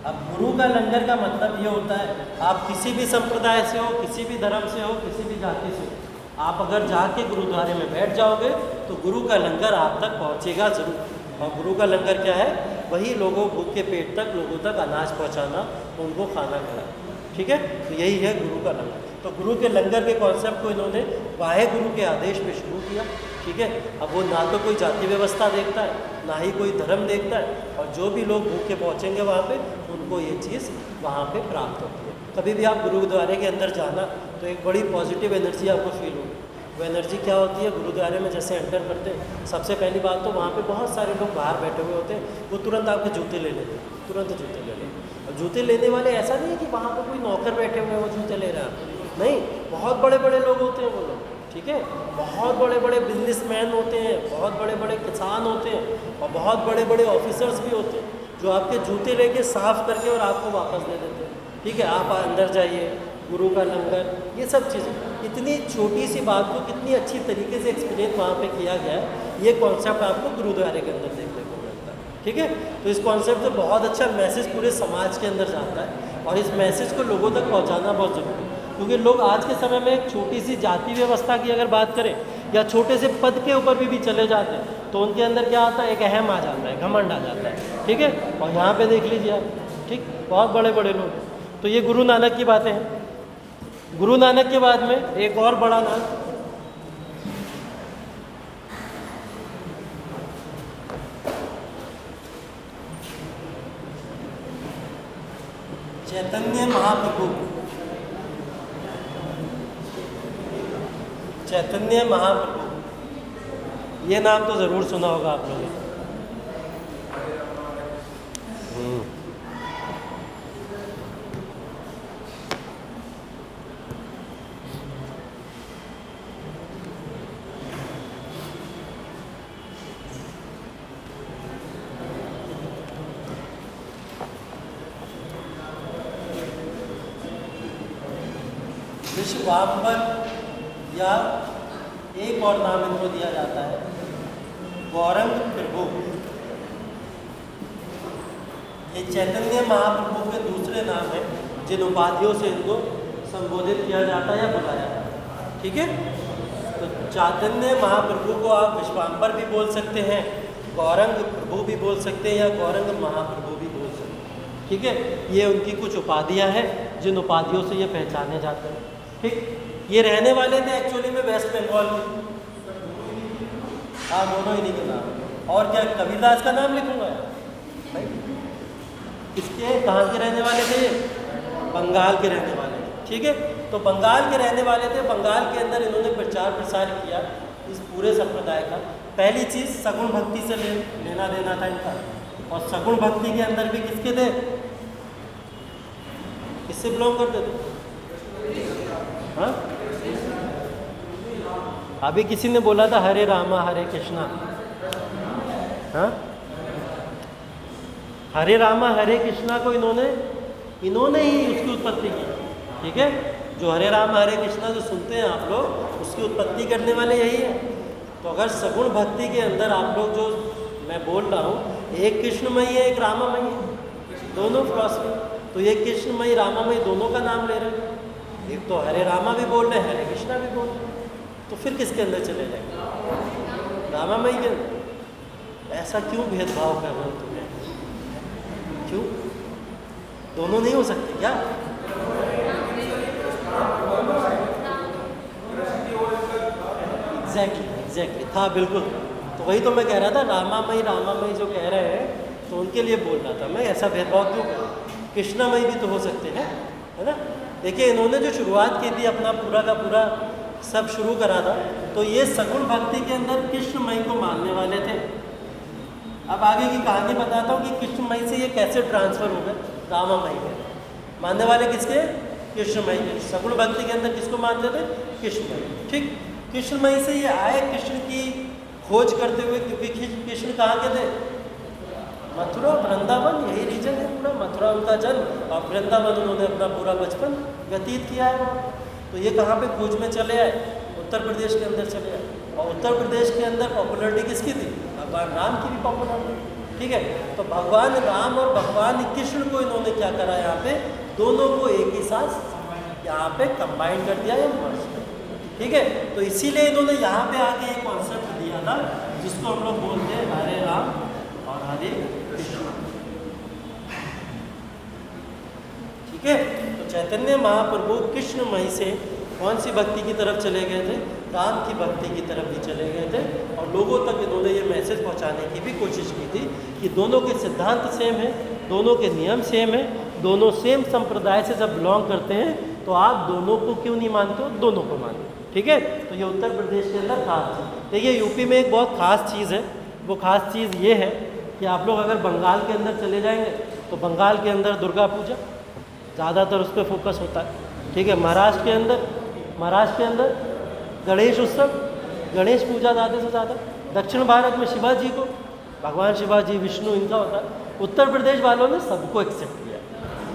अब गुरु का लंगर का मतलब ये होता है, आप किसी भी संप्रदाय से हो, किसी भी धर्म से हो, किसी भी जाति से हो, आप अगर जाके गुरुद्वारे में बैठ जाओगे तो गुरु का लंगर आप तक पहुंचेगा ज़रूर। और गुरु का लंगर क्या है? वही लोगों भूखे पेट तक लोगों तक अनाज पहुंचाना, उनको खाना खिलाना। ठीक है, तो यही है गुरु का लंगर। तो गुरु के लंगर के कॉन्सेप्ट को इन्होंने वाहे गुरु के आदेश पे शुरू किया। ठीक है, अब वो ना तो कोई जाति व्यवस्था देखता है, ना ही कोई धर्म देखता है, और जो भी लोग भूखे पहुँचेंगे वहाँ पे, उनको ये चीज़ वहाँ पे प्राप्त होती है। कभी भी आप गुरुद्वारे के अंदर जाना तो एक बड़ी पॉजिटिव एनर्जी आपको फील होगी। वो एनर्जी क्या होती है? गुरुद्वारे में जैसे एंटर करते हैं, सबसे पहली बात तो वहाँ पे बहुत सारे लोग बाहर बैठे हुए होते हैं, वो तुरंत आपके जूते ले लेते हैं, तुरंत जूते ले लेते हैं। और जूते लेने वाले ऐसा नहीं है कि वहाँ पर कोई नौकर बैठे हुए हैं वो जूते ले रहे हैं, नहीं, बहुत बड़े बड़े लोग होते हैं वो लोग। ठीक है, बहुत बड़े बड़े बिजनेसमैन होते हैं, बहुत बड़े बड़े किसान होते हैं, और बहुत बड़े बड़े ऑफिसर्स भी होते हैं, जो आपके जूते लेके साफ करके और आपको वापस दे देते हैं। ठीक है, आप अंदर जाइए, गुरु का लंगर, ये सब चीज़ें, इतनी छोटी सी बात को कितनी अच्छी तरीके से एक्सप्लेन वहाँ पे किया गया है। ये कॉन्सेप्ट आपको गुरुद्वारे के अंदर देखने को मिलता है। ठीक है, तो इस कॉन्सेप्ट से बहुत अच्छा मैसेज पूरे समाज के अंदर जाता है, और इस मैसेज को लोगों तक पहुँचाना बहुत ज़रूरी है। क्योंकि लोग आज के समय में एक छोटी सी जाति व्यवस्था की अगर बात करें, या छोटे से पद के ऊपर भी चले जाते हैं, तो उनके अंदर क्या आता है? एक अहम आ जाता है, घमंड आ जाता है। ठीक है, और यहाँ पे देख लीजिए आप, ठीक, बहुत बड़े बड़े लोग हैं। तो ये गुरु नानक की बातें हैं। गुरु नानक के बाद में एक और बड़ा नाम, चैतन्य महाप्रभु। चैतन्य महाप्रभु, ये नाम तो ज़रूर सुना होगा आप लोगों ने। विश्वाम्बर, या एक और नाम इनको दिया जाता है गौरंग प्रभु। ये चैतन्य महाप्रभु के दूसरे नाम है, जिन उपाधियों से इनको संबोधित किया जाता है या बुलाया जाता है। ठीक है, तो चैतन्य महाप्रभु को आप विश्वाम्बर भी बोल सकते हैं, गौरंग प्रभु भी बोल सकते हैं, या गौरंग महाप्रभु भी बोल सकते हैं। ठीक है, ये उनकी कुछ उपाधियां हैं, जिन उपाधियों से ये पहचाने जाते हैं। ठीक, ये रहने वाले थे एक्चुअली में वेस्ट बंगाल में। हाँ, दोनों ही नहीं के नाम। और क्या कबीरदास का नाम लिखूंगा भाई? इसके कहाँ के रहने वाले थे? बंगाल के रहने वाले थे। ठीक है, तो बंगाल के रहने वाले थे। बंगाल के अंदर इन्होंने प्रचार प्रसार किया इस पूरे संप्रदाय का। पहली चीज़, सगुण भक्ति से लेना देना था इनका, और सगुण भक्ति के अंदर भी किसके थे? किससे बिलोंग करते थे? हाँ, अभी किसी ने बोला था हरे रामा हरे कृष्णा। हाँ, हरे रामा हरे कृष्णा को इन्होंने ही उसकी उत्पत्ति की। ठीक है, जो हरे रामा हरे कृष्णा जो सुनते हैं आप लोग, उसकी उत्पत्ति करने वाले यही है। तो अगर सगुण भक्ति के अंदर आप लोग जो मैं बोल रहा हूँ, एक कृष्णमयी है, एक रामामयी है, दोनों फिलॉसफी। तो ये कृष्णमयी रामामयी दोनों का नाम ले रहे हैं। एक तो हरे रामा भी बोल रहे हैं, हरे कृष्णा भी बोल रहे हैं, तो फिर किसके अंदर चले जाएंगे? रामामयी के अंदर। ऐसा क्यों भेदभाव कर रहे हो तुम्हें? क्यों? दोनों नहीं हो सकते क्या? एग्जैक्टली था बिल्कुल। तो वही तो मैं कह रहा था, रामामयी जो कह रहे हैं तो उनके लिए बोल रहा था मैं, ऐसा भेदभाव क्यों करूँ, कृष्णमयी भी तो हो सकते हैं, है ना। देखिए इन्होंने जो शुरुआत की थी अपना पूरा का पूरा सब शुरू करा था, तो ये सगुण भक्ति के अंदर कृष्णमयी को मानने वाले थे। अब आगे की कहानी बताता हूँ कि कृष्णमयी से ये कैसे ट्रांसफर हो गए रामामयी में। मानने वाले किसके, कृष्णमयी। सगुण भक्ति के अंदर किसको मानते थे, कृष्णमयी। ठीक, कृष्णमयी से ये आए कृष्ण की खोज करते हुए, क्योंकि कृष्ण कहाँ के थे, मथुरा वृंदावन, यही रीजन है पूरा। मथुरा उनका जन्म और वृंदावन उन्होंने अपना पूरा बचपन व्यतीत किया है वहाँ। तो ये कहाँ पे खोज में चले आए, उत्तर प्रदेश के अंदर चले आए। और उत्तर प्रदेश के अंदर पॉपुलरिटी किसकी थी, भगवान राम की भी पॉपुलरिटी। ठीक है, तो भगवान राम और भगवान कृष्ण को इन्होंने क्या करा, यहाँ पे दोनों को एक ही साथ यहाँ पे कंबाइन कर दिया या मर्ज कर दिया। ठीक है, तो इसीलिए इन्होंने यहाँ पे आके एक कॉन्सेप्ट दिया था जिसको हम लोग बोलते हैं हरे राम और हरे कृष्ण। ठीक है, तो चैतन्य महाप्रभु कृष्णमयी से कौन सी भक्ति की तरफ चले गए थे, राम की भक्ति की तरफ भी चले गए थे। और लोगों तक इन्होंने ये मैसेज पहुंचाने की भी कोशिश की थी कि दोनों के सिद्धांत सेम है, दोनों के नियम सेम है, दोनों सेम संप्रदाय से जब बिलोंग करते हैं तो आप दोनों को क्यों नहीं मानते हो, दोनों को मानते। ठीक है, तो ये उत्तर प्रदेश के अंदर खास चीज़। देखिए यूपी में एक बहुत खास चीज़ है, वो खास चीज़ ये है कि आप लोग अगर बंगाल के अंदर चले जाएंगे तो बंगाल के अंदर दुर्गा पूजा ज़्यादातर उस पर फोकस होता है। ठीक है, महाराष्ट्र के अंदर गणेश उत्सव, गणेश पूजा ज़्यादा से ज़्यादा। दक्षिण भारत में शिवाजी को, भगवान शिवाजी विष्णु इनका होता है। उत्तर प्रदेश वालों ने सबको एक्सेप्ट किया।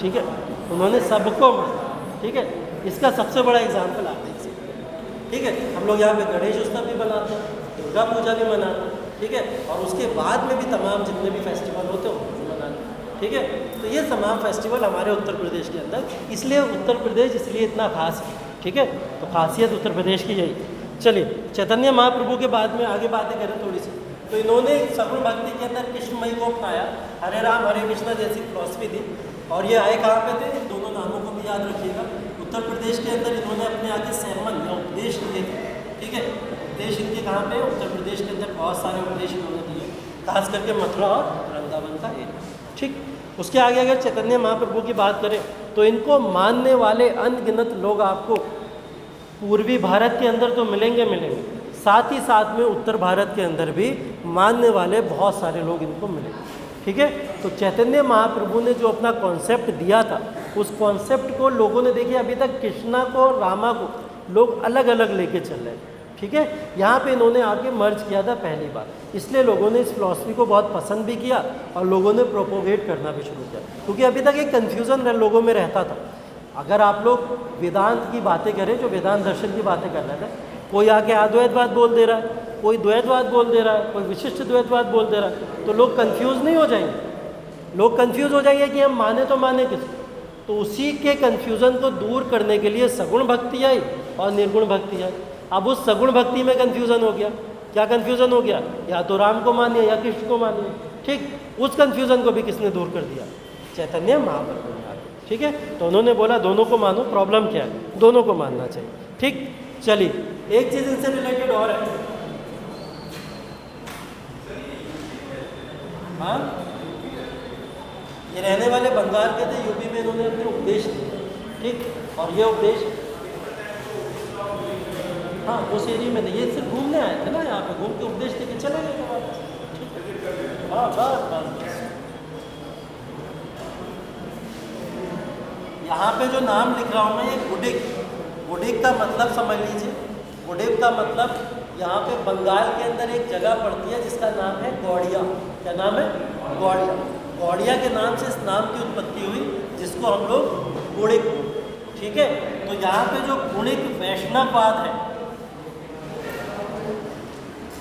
ठीक है, उन्होंने सबको माना। ठीक है, इसका सबसे बड़ा एग्जाम्पल आप देख सकते हैं। ठीक है, हम लोग यहाँ पे गणेश उत्सव भी मनाते हैं, दुर्गा पूजा भी मनाते हैं। ठीक है, और उसके बाद में भी तमाम जितने भी फेस्टिवल होते हैं उनको मनाते हैं। ठीक है, तो ये तमाम फेस्टिवल हमारे उत्तर प्रदेश के अंदर, इसलिए उत्तर प्रदेश इसलिए इतना खास है। ठीक है, तो खासियत उत्तर प्रदेश की यही। चलिए चैतन्य महाप्रभु के बाद में आगे बातें करें थोड़ी सी, तो इन्होंने सगुण भक्ति के अंदर कृष्णमयी को अपनाया, हरे राम हरे कृष्णा जैसी फिलॉसफी थी। और ये आए कहाँ पे थे, इन दोनों नामों को भी याद रखिएगा। उत्तर प्रदेश के अंदर इन्होंने अपने आगे sermon या उपदेश दिए थे। ठीक है, उपदेश इनके कहाँ पे, उत्तर प्रदेश के अंदर बहुत सारे उपदेश इन्होंने दिए, खास करके मथुरा और वृंदावन का एरिया। ठीक, उसके आगे अगर चैतन्य महाप्रभु की बात करें तो इनको मानने वाले अनगिनत लोग आपको पूर्वी भारत के अंदर तो मिलेंगे, साथ ही साथ में उत्तर भारत के अंदर भी मानने वाले बहुत सारे लोग इनको मिलेंगे। ठीक है, तो चैतन्य महाप्रभु ने जो अपना कॉन्सेप्ट दिया था, उस कॉन्सेप्ट को लोगों ने, देखिए अभी तक कृष्णा को और रामा को लोग अलग अलग लेके चल रहे हैं। ठीक है, यहाँ पे इन्होंने आके मर्ज किया था पहली बार, इसलिए लोगों ने इस फिलॉसफी को बहुत पसंद भी किया और लोगों ने प्रोपोगेट करना भी शुरू किया, क्योंकि अभी तक एक कन्फ्यूज़न लोगों में रहता था। अगर आप लोग वेदांत की बातें करें, जो वेदांत दर्शन की बातें कर रहे थे, कोई आके अद्वैतवाद बोल दे रहा है, कोई द्वैतवाद बोल दे रहा है, कोई विशिष्ट द्वैतवाद बोल दे रहा है, तो लोग कंफ्यूज नहीं हो जाएंगे। लोग कंफ्यूज हो जाएंगे कि हम माने तो माने किसको। तो उसी के कंफ्यूजन को दूर करने के लिए सगुण भक्ति आई और निर्गुण भक्ति आई। अब उस सगुण भक्ति में कंफ्यूजन हो गया। क्या कंफ्यूजन हो गया, या तो राम को मानिए या कृष्ण को मानिए। ठीक, उस कंफ्यूजन को भी किसने दूर कर दिया, चैतन्य महाप्रभु ने आके। ठीक है, तो उन्होंने बोला दोनों को मानो, प्रॉब्लम क्या है, दोनों को मानना चाहिए। ठीक, चलिए एक चीज इनसे रिलेटेड और है। हाँ, ये रहने वाले बंगाल के थे, यूपी में इन्होंने अपने उपदेश दिए। ठीक, और ये उपदेश हाँ उस एरिया में नहीं, ये सिर्फ घूमने आए थे ना, यहाँ पे घूम के उपदेश देके चले गए वापस। हाँ बस यहाँ पे जो नाम लिख रहा हूँ मैं, ये गुडिक, गुडिक का मतलब समझ लीजिए। गुडिक का मतलब यहाँ पे बंगाल के अंदर एक जगह पड़ती है जिसका नाम है गौड़िया। क्या नाम है, गौड़िया। गौड़िया के नाम से इस नाम की उत्पत्ति हुई, जिसको हम लोग गुडिक। ठीक है, तो यहाँ पे जो गुणिक वैष्णववाद है,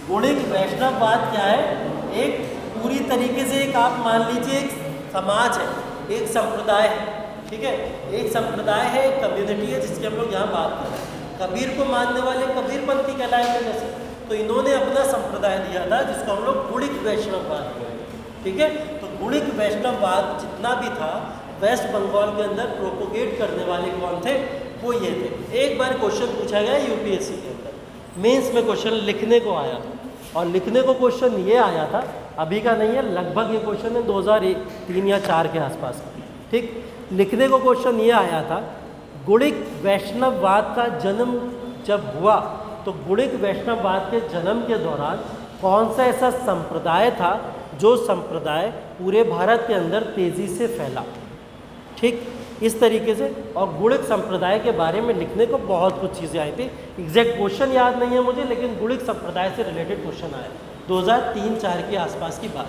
गुणिक वैष्णववाद क्या है, एक पूरी तरीके से एक आप मान लीजिए एक समाज है, एक संप्रदाय है। ठीक है, एक संप्रदाय है, एक कम्युनिटी है, जिसकी हम लोग यहाँ बात कर रहे हैं। कबीर को मानने वाले कबीरपंथी कहलाएंगे जैसे, तो इन्होंने अपना संप्रदाय दिया था जिसको हम लोग गुणिक वैष्णववाद बोलते हैं। ठीक है, तो गुणिक वैष्णववाद जितना भी था वेस्ट बंगाल के अंदर प्रोपोगेट करने वाले कौन थे, वो ये थे। एक बार क्वेश्चन पूछा गया यूपीएससी के अंदर, मेंस में क्वेश्चन लिखने को आया और लिखने को क्वेश्चन ये आया था, अभी का नहीं है, लगभग ये क्वेश्चन है 2003 या 4 के आसपास का। ठीक, लिखने को क्वेश्चन ये आया था, गुणिक वैष्णववाद का जन्म जब हुआ तो गुणिक वैष्णववाद के जन्म के दौरान कौन सा ऐसा संप्रदाय था जो संप्रदाय पूरे भारत के अंदर तेज़ी से फैला। ठीक, इस तरीके से। और गुणिक संप्रदाय के बारे में लिखने को बहुत कुछ चीज़ें आई थी, एग्जैक्ट क्वेश्चन याद नहीं है मुझे, लेकिन गुणिक संप्रदाय से रिलेटेड क्वेश्चन आया 2003-4 के आसपास की बात।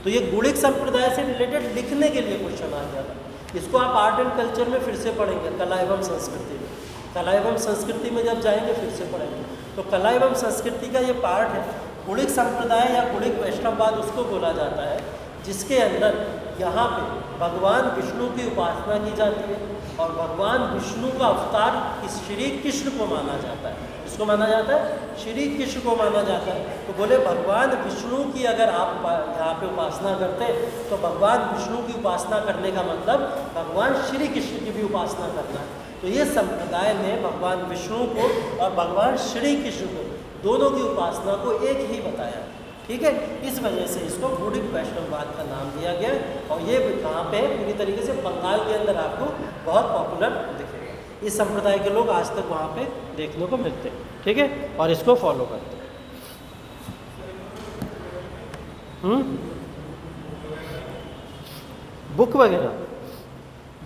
तो ये गुणिक संप्रदाय से रिलेटेड लिखने के लिए क्वेश्चन आ गया था। इसको आप आर्ट एंड कल्चर में फिर से पढ़ेंगे, कला एवं संस्कृति में। कला एवं संस्कृति में जब जाएंगे फिर से पढ़ेंगे। तो कला एवं संस्कृति का ये पार्ट है। गुणिक संप्रदाय या गुणिक वैष्णववाद उसको बोला जाता है जिसके अंदर यहाँ पे भगवान विष्णु की उपासना की जाती है और भगवान विष्णु का अवतार श्री कृष्ण को माना जाता है। इसको माना जाता है, श्री कृष्ण को माना जाता है। तो बोले भगवान विष्णु की अगर आप यहाँ पे उपासना करते तो भगवान विष्णु की उपासना करने का मतलब भगवान श्री कृष्ण की भी उपासना करना है। तो ये संप्रदाय ने भगवान विष्णु को और भगवान श्री कृष्ण को दोनों की उपासना को एक ही बताया। ठीक है, इस वजह से इसको गुणिक वैष्णववाद का नाम दिया गया। और ये कहाँ पे पूरी तरीके से बंगाल के अंदर आपको बहुत पॉपुलर दिखेगा। इस संप्रदाय के लोग आज तक वहाँ पे देखने को मिलते हैं। ठीक है, और इसको फॉलो करते हैं।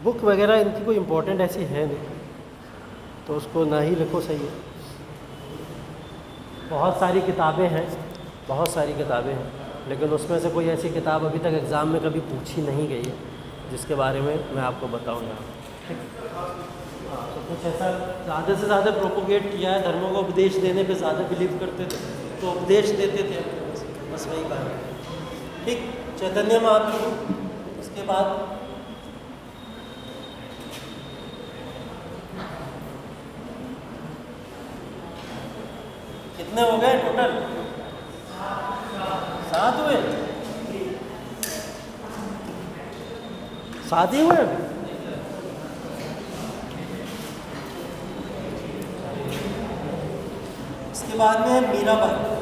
बुक वगैरह इनकी कोई इम्पोर्टेंट ऐसी है नहीं, तो उसको ना ही लिखो, सही है। बहुत सारी किताबें हैं, लेकिन उसमें से कोई ऐसी किताब अभी तक एग्ज़ाम में कभी पूछी नहीं गई है जिसके बारे में मैं आपको बताऊँ यहाँ। ठीक, हाँ, तो कुछ ऐसा ज़्यादा से ज़्यादा प्रोपोगेट किया है, धर्मों को उपदेश देने पे ज़्यादा बिलीव करते थे तो उपदेश देते थे, बस वही बात है। ठीक, चैतन्य महाप्रभु, उसके बाद कितने हो गए टोटल? 7 हुए, 7 ही हुए। इसके बाद में मीराबाई।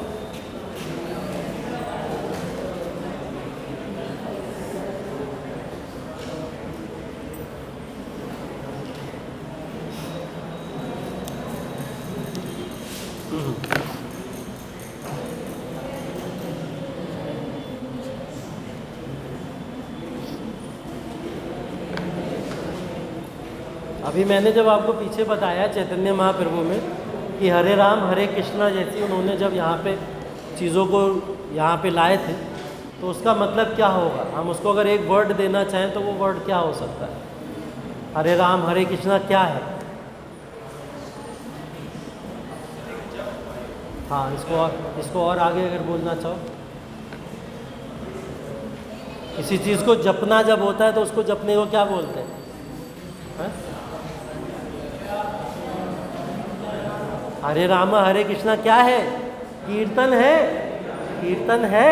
अभी मैंने जब आपको पीछे बताया चैतन्य महाप्रभु में कि हरे राम हरे कृष्णा जैसी उन्होंने जब यहाँ पे चीज़ों को यहाँ पे लाए थे, तो उसका मतलब क्या होगा, हम उसको अगर एक वर्ड देना चाहें तो वो वर्ड क्या हो सकता है? हरे राम हरे कृष्णा क्या है? हाँ, इसको और आगे अगर बोलना चाहो, किसी चीज़ को जपना जब होता है तो उसको जपने को क्या बोलते हैं? हरे राम हरे कृष्णा क्या है? कीर्तन है, कीर्तन है,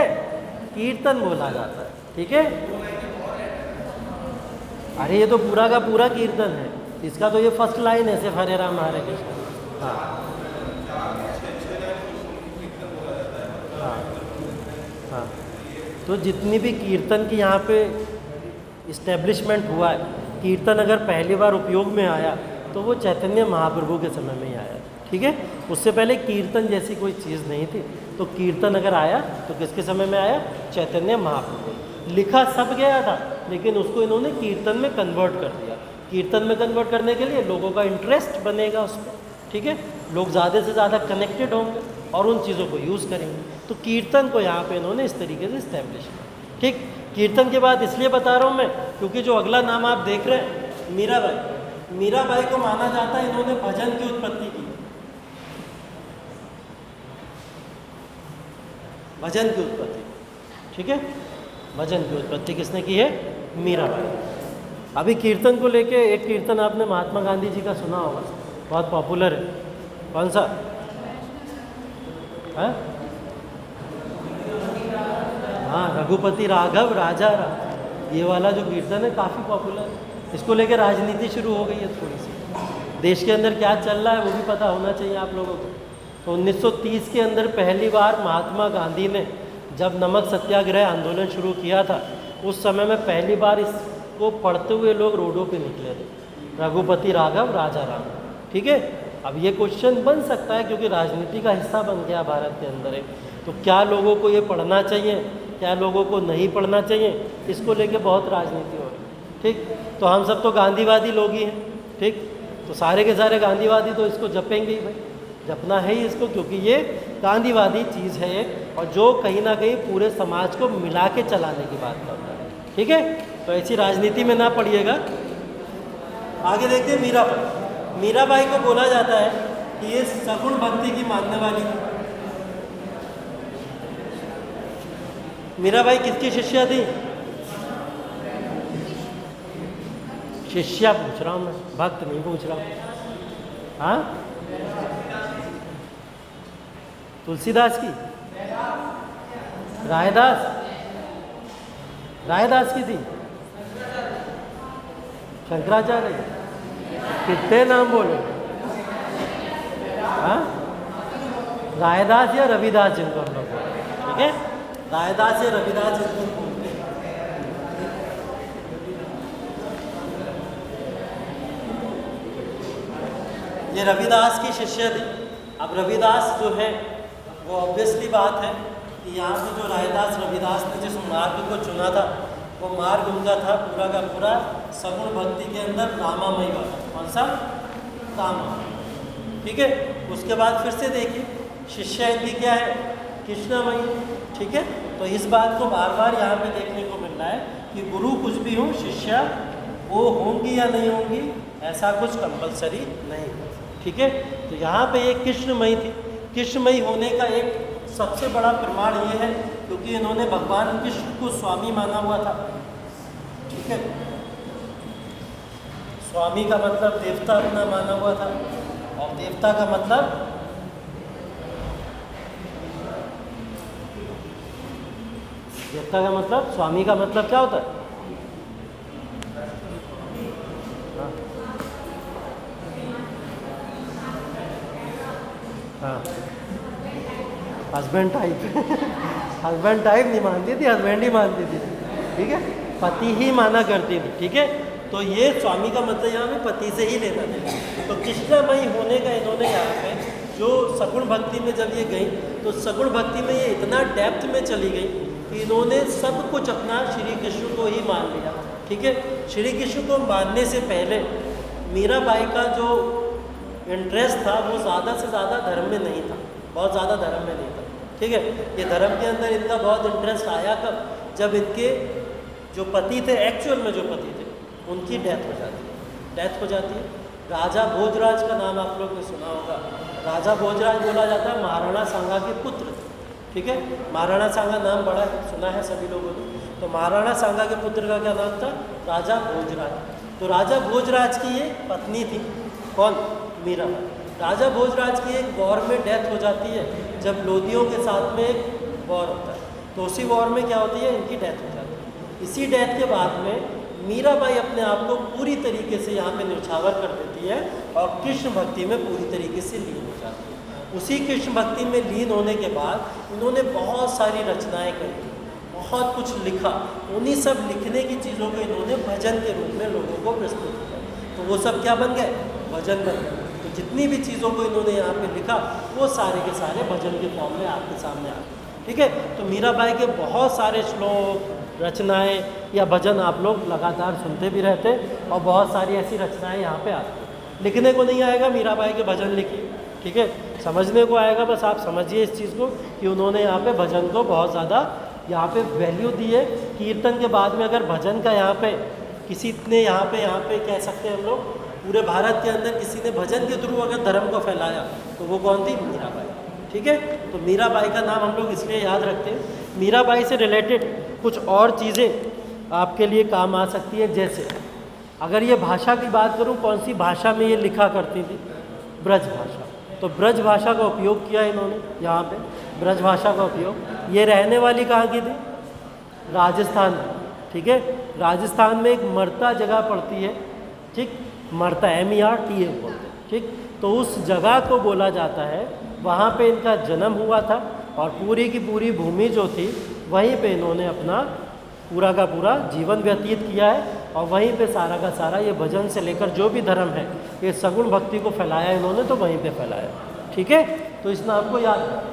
कीर्तन बोला जाता है। ठीक है, अरे ये तो पूरा का पूरा कीर्तन है, इसका तो ये फर्स्ट लाइन है सिर्फ हरे राम हरे कृष्णा। हाँ हाँ हाँ, तो जितनी भी कीर्तन की यहाँ पे इस्टेब्लिशमेंट हुआ है, कीर्तन अगर पहली बार उपयोग में आया तो वो चैतन्य महाप्रभु के समय में ही आया। ठीक है, उससे पहले कीर्तन जैसी कोई चीज़ नहीं थी। तो कीर्तन अगर आया तो किसके समय में आया? चैतन्य महाप्रभु। लिखा सब गया था लेकिन उसको इन्होंने कीर्तन में कन्वर्ट कर दिया। कीर्तन में कन्वर्ट करने के लिए लोगों का इंटरेस्ट बनेगा उसमें। ठीक है, लोग ज़्यादा से ज़्यादा कनेक्टेड होंगे और उन चीज़ों को यूज़ करेंगे। तो कीर्तन को यहाँ पे इन्होंने इस तरीके से इस्टेब्लिश किया। ठीक, कीर्तन के बाद इसलिए बता रहा हूँ मैं क्योंकि जो अगला नाम आप देख रहे हैं मीराबाई, मीराबाई को माना जाता है इन्होंने भजन की उत्पत्ति की। भजन की उत्पत्ति, ठीक है, भजन की उत्पत्ति किसने की है? मीराबाई। अभी कीर्तन को लेके एक कीर्तन आपने महात्मा गांधी जी का सुना होगा, बहुत पॉपुलर है। कौन सा है? हाँ, रघुपति राघव राजा राम, ये वाला जो कीर्तन है काफ़ी पॉपुलर है। इसको लेके राजनीति शुरू हो गई है थोड़ी सी, देश के अंदर क्या चल रहा है वो भी पता होना चाहिए आप लोगों को। तो 1930 के अंदर पहली बार महात्मा गांधी ने जब नमक सत्याग्रह आंदोलन शुरू किया था, उस समय में पहली बार इसको पढ़ते हुए लोग रोडों पे निकले थे, रघुपति राघव राजा राम। ठीक है, अब ये क्वेश्चन बन सकता है क्योंकि राजनीति का हिस्सा बन गया भारत के अंदर है, तो क्या लोगों को ये पढ़ना चाहिए, क्या लोगों को नहीं पढ़ना चाहिए, इसको लेके बहुत राजनीति हो रही है। ठीक, तो हम सब तो गांधीवादी लोग ही हैं। ठीक, तो सारे के सारे गांधीवादी तो इसको जपेंगे ही भाई, जपना है ही इसको, क्योंकि ये गांधीवादी चीज़ है ये, और जो कहीं ना कहीं पूरे समाज को मिला के चलाने की बात करता है। ठीक है, तो ऐसी राजनीति में ना पड़िएगा। आगे देखते हैं मीराबाई। मीराबाई को बोला जाता है कि ये सगुण भक्ति की मानने वाली थी। मीराबाई किसकी शिष्या थी? शिष्या पूछ रहा हूँ मैं, भक्त नहीं पूछ रहा हूँ। हाँ, तुलसीदास की, रायदास, रायदास की थी, शंकराचार्य, कितने नाम बोले? हाँ, रायदास या रविदास जिनको हम लोग बोलते हैं। ठीक है, रायदास या रविदास जिनको बोलते हैं। ये रविदास की शिष्य थी। अब रविदास जो है वो ऑब्वियसली बात है कि यहाँ पे जो रायदास रविदास ने जिस मार्ग को चुना था, वो मार्ग उनका था पूरा का पूरा सगुण भक्ति के अंदर रामामयी वाला। कौन सा? रामा। ठीक है, उसके बाद फिर से देखिए शिष्या इनकी क्या है? कृष्णामयी। ठीक है, तो इस बात को बार बार यहाँ पे देखने को मिल रहा है कि गुरु कुछ भी हो, शिष्या वो होंगी या नहीं होंगी ऐसा कुछ कंपलसरी नहीं। ठीक है, तो यहाँ पे एक कृष्णमयी थी। कृष्णमयी होने का एक सबसे बड़ा प्रमाण ये है क्योंकि इन्होंने भगवान कृष्ण को स्वामी माना हुआ था। ठीक है, स्वामी का मतलब देवता अपना माना हुआ था, और देवता का मतलब स्वामी का मतलब क्या होता है? हाँ, हस्बैंड टाइप। हस्बैंड टाइप नहीं मानती थी, हस्बैंड ही मानती थी। ठीक है, पति ही माना करती थी। ठीक है, तो ये स्वामी का मतलब यहाँ पे पति से ही लेना था। तो कृष्णामयी होने का इन्होंने यहाँ पे जो सगुण भक्ति में जब ये गई तो सगुण भक्ति में ये इतना डेप्थ में चली गई कि इन्होंने सब कुछ अपना श्री कृष्ण को ही मान लिया। ठीक है, श्री कृष्ण को मानने से पहले मीराबाई का जो इंटरेस्ट था वो ज़्यादा से ज़्यादा धर्म में नहीं था, बहुत ज़्यादा धर्म में नहीं था। ठीक है, ये धर्म के अंदर इनका बहुत इंटरेस्ट आया कब? जब इनके जो पति थे, एक्चुअल में जो पति थे, उनकी डेथ हो जाती है। डेथ हो जाती है। राजा भोजराज का नाम आप लोग ने सुना होगा। राजा भोजराज बोला जाता है महाराणा सांगा के पुत्र थे। ठीक है, महाराणा सांगा नाम बड़ा सुना है सभी लोगों ने। तो महाराणा सांगा के पुत्र का क्या नाम था? राजा भोजराज। तो राजा भोजराज की ये पत्नी थी, कौन? मीराबाई। राजा भोजराज की एक वॉर में डेथ हो जाती है, जब लोदियों के साथ में एक वॉर होता है, तो उसी वॉर में क्या होती है? इनकी डेथ हो जाती है। इसी डेथ के बाद में मीराबाई अपने आप को पूरी तरीके से यहाँ पे न्यौछावर कर देती है और कृष्ण भक्ति में पूरी तरीके से लीन हो जाती है। उसी कृष्ण भक्ति में लीन होने के बाद इन्होंने बहुत सारी रचनाएं करी, बहुत कुछ लिखा। उन्हीं सब लिखने की चीज़ों को इन्होंने भजन के रूप में लोगों को प्रस्तुत किया, तो वो सब क्या बन गए? भजन बन गए। तो जितनी भी चीज़ों को इन्होंने यहाँ पे लिखा वो सारे के सारे भजन के फॉर्म में आपके सामने आ गए। ठीक है, तो मीराबाई के बहुत सारे श्लोक, रचनाएं या भजन आप लोग लगातार सुनते भी रहते, और बहुत सारी ऐसी रचनाएं यहाँ पे आती। लिखने को नहीं आएगा मीराबाई के भजन लिखिए। ठीक है, समझने को आएगा, बस आप समझिए इस चीज़ को कि उन्होंने यहाँ पे भजन को बहुत ज़्यादा यहाँ पे वैल्यू दी है। कीर्तन के बाद में अगर भजन का यहाँ पे किसी ने यहाँ पे कह सकते हैं हम लोग, पूरे भारत के अंदर किसी ने भजन के थ्रू अगर धर्म को फैलाया तो वो कौन थी? मीराबाई। ठीक है, तो मीराबाई का नाम हम लोग इसलिए याद रखते हैं। मीराबाई से रिलेटेड कुछ और चीज़ें आपके लिए काम आ सकती है, जैसे अगर ये भाषा की बात करूँ, कौन सी भाषा में ये लिखा करती थी? ब्रज भाषा। तो ब्रज भाषा का उपयोग किया इन्होंने यहाँ पे, ब्रज भाषा का उपयोग। ये रहने वाली कहाँ की थी? राजस्थान। ठीक है, राजस्थान में एक मरता जगह पड़ती है। ठीक, मरता MERTA बोलते हैं। ठीक, तो उस जगह को बोला जाता है वहाँ पे इनका जन्म हुआ था और पूरी की पूरी भूमि जो थी वहीं पे इन्होंने अपना पूरा का पूरा जीवन व्यतीत किया है और वहीं पे सारा का सारा ये भजन से लेकर जो भी धर्म है ये सगुण भक्ति को फैलाया इन्होंने, तो वहीं पे फैलाया। ठीक है, तो इस नाम को याद रखें।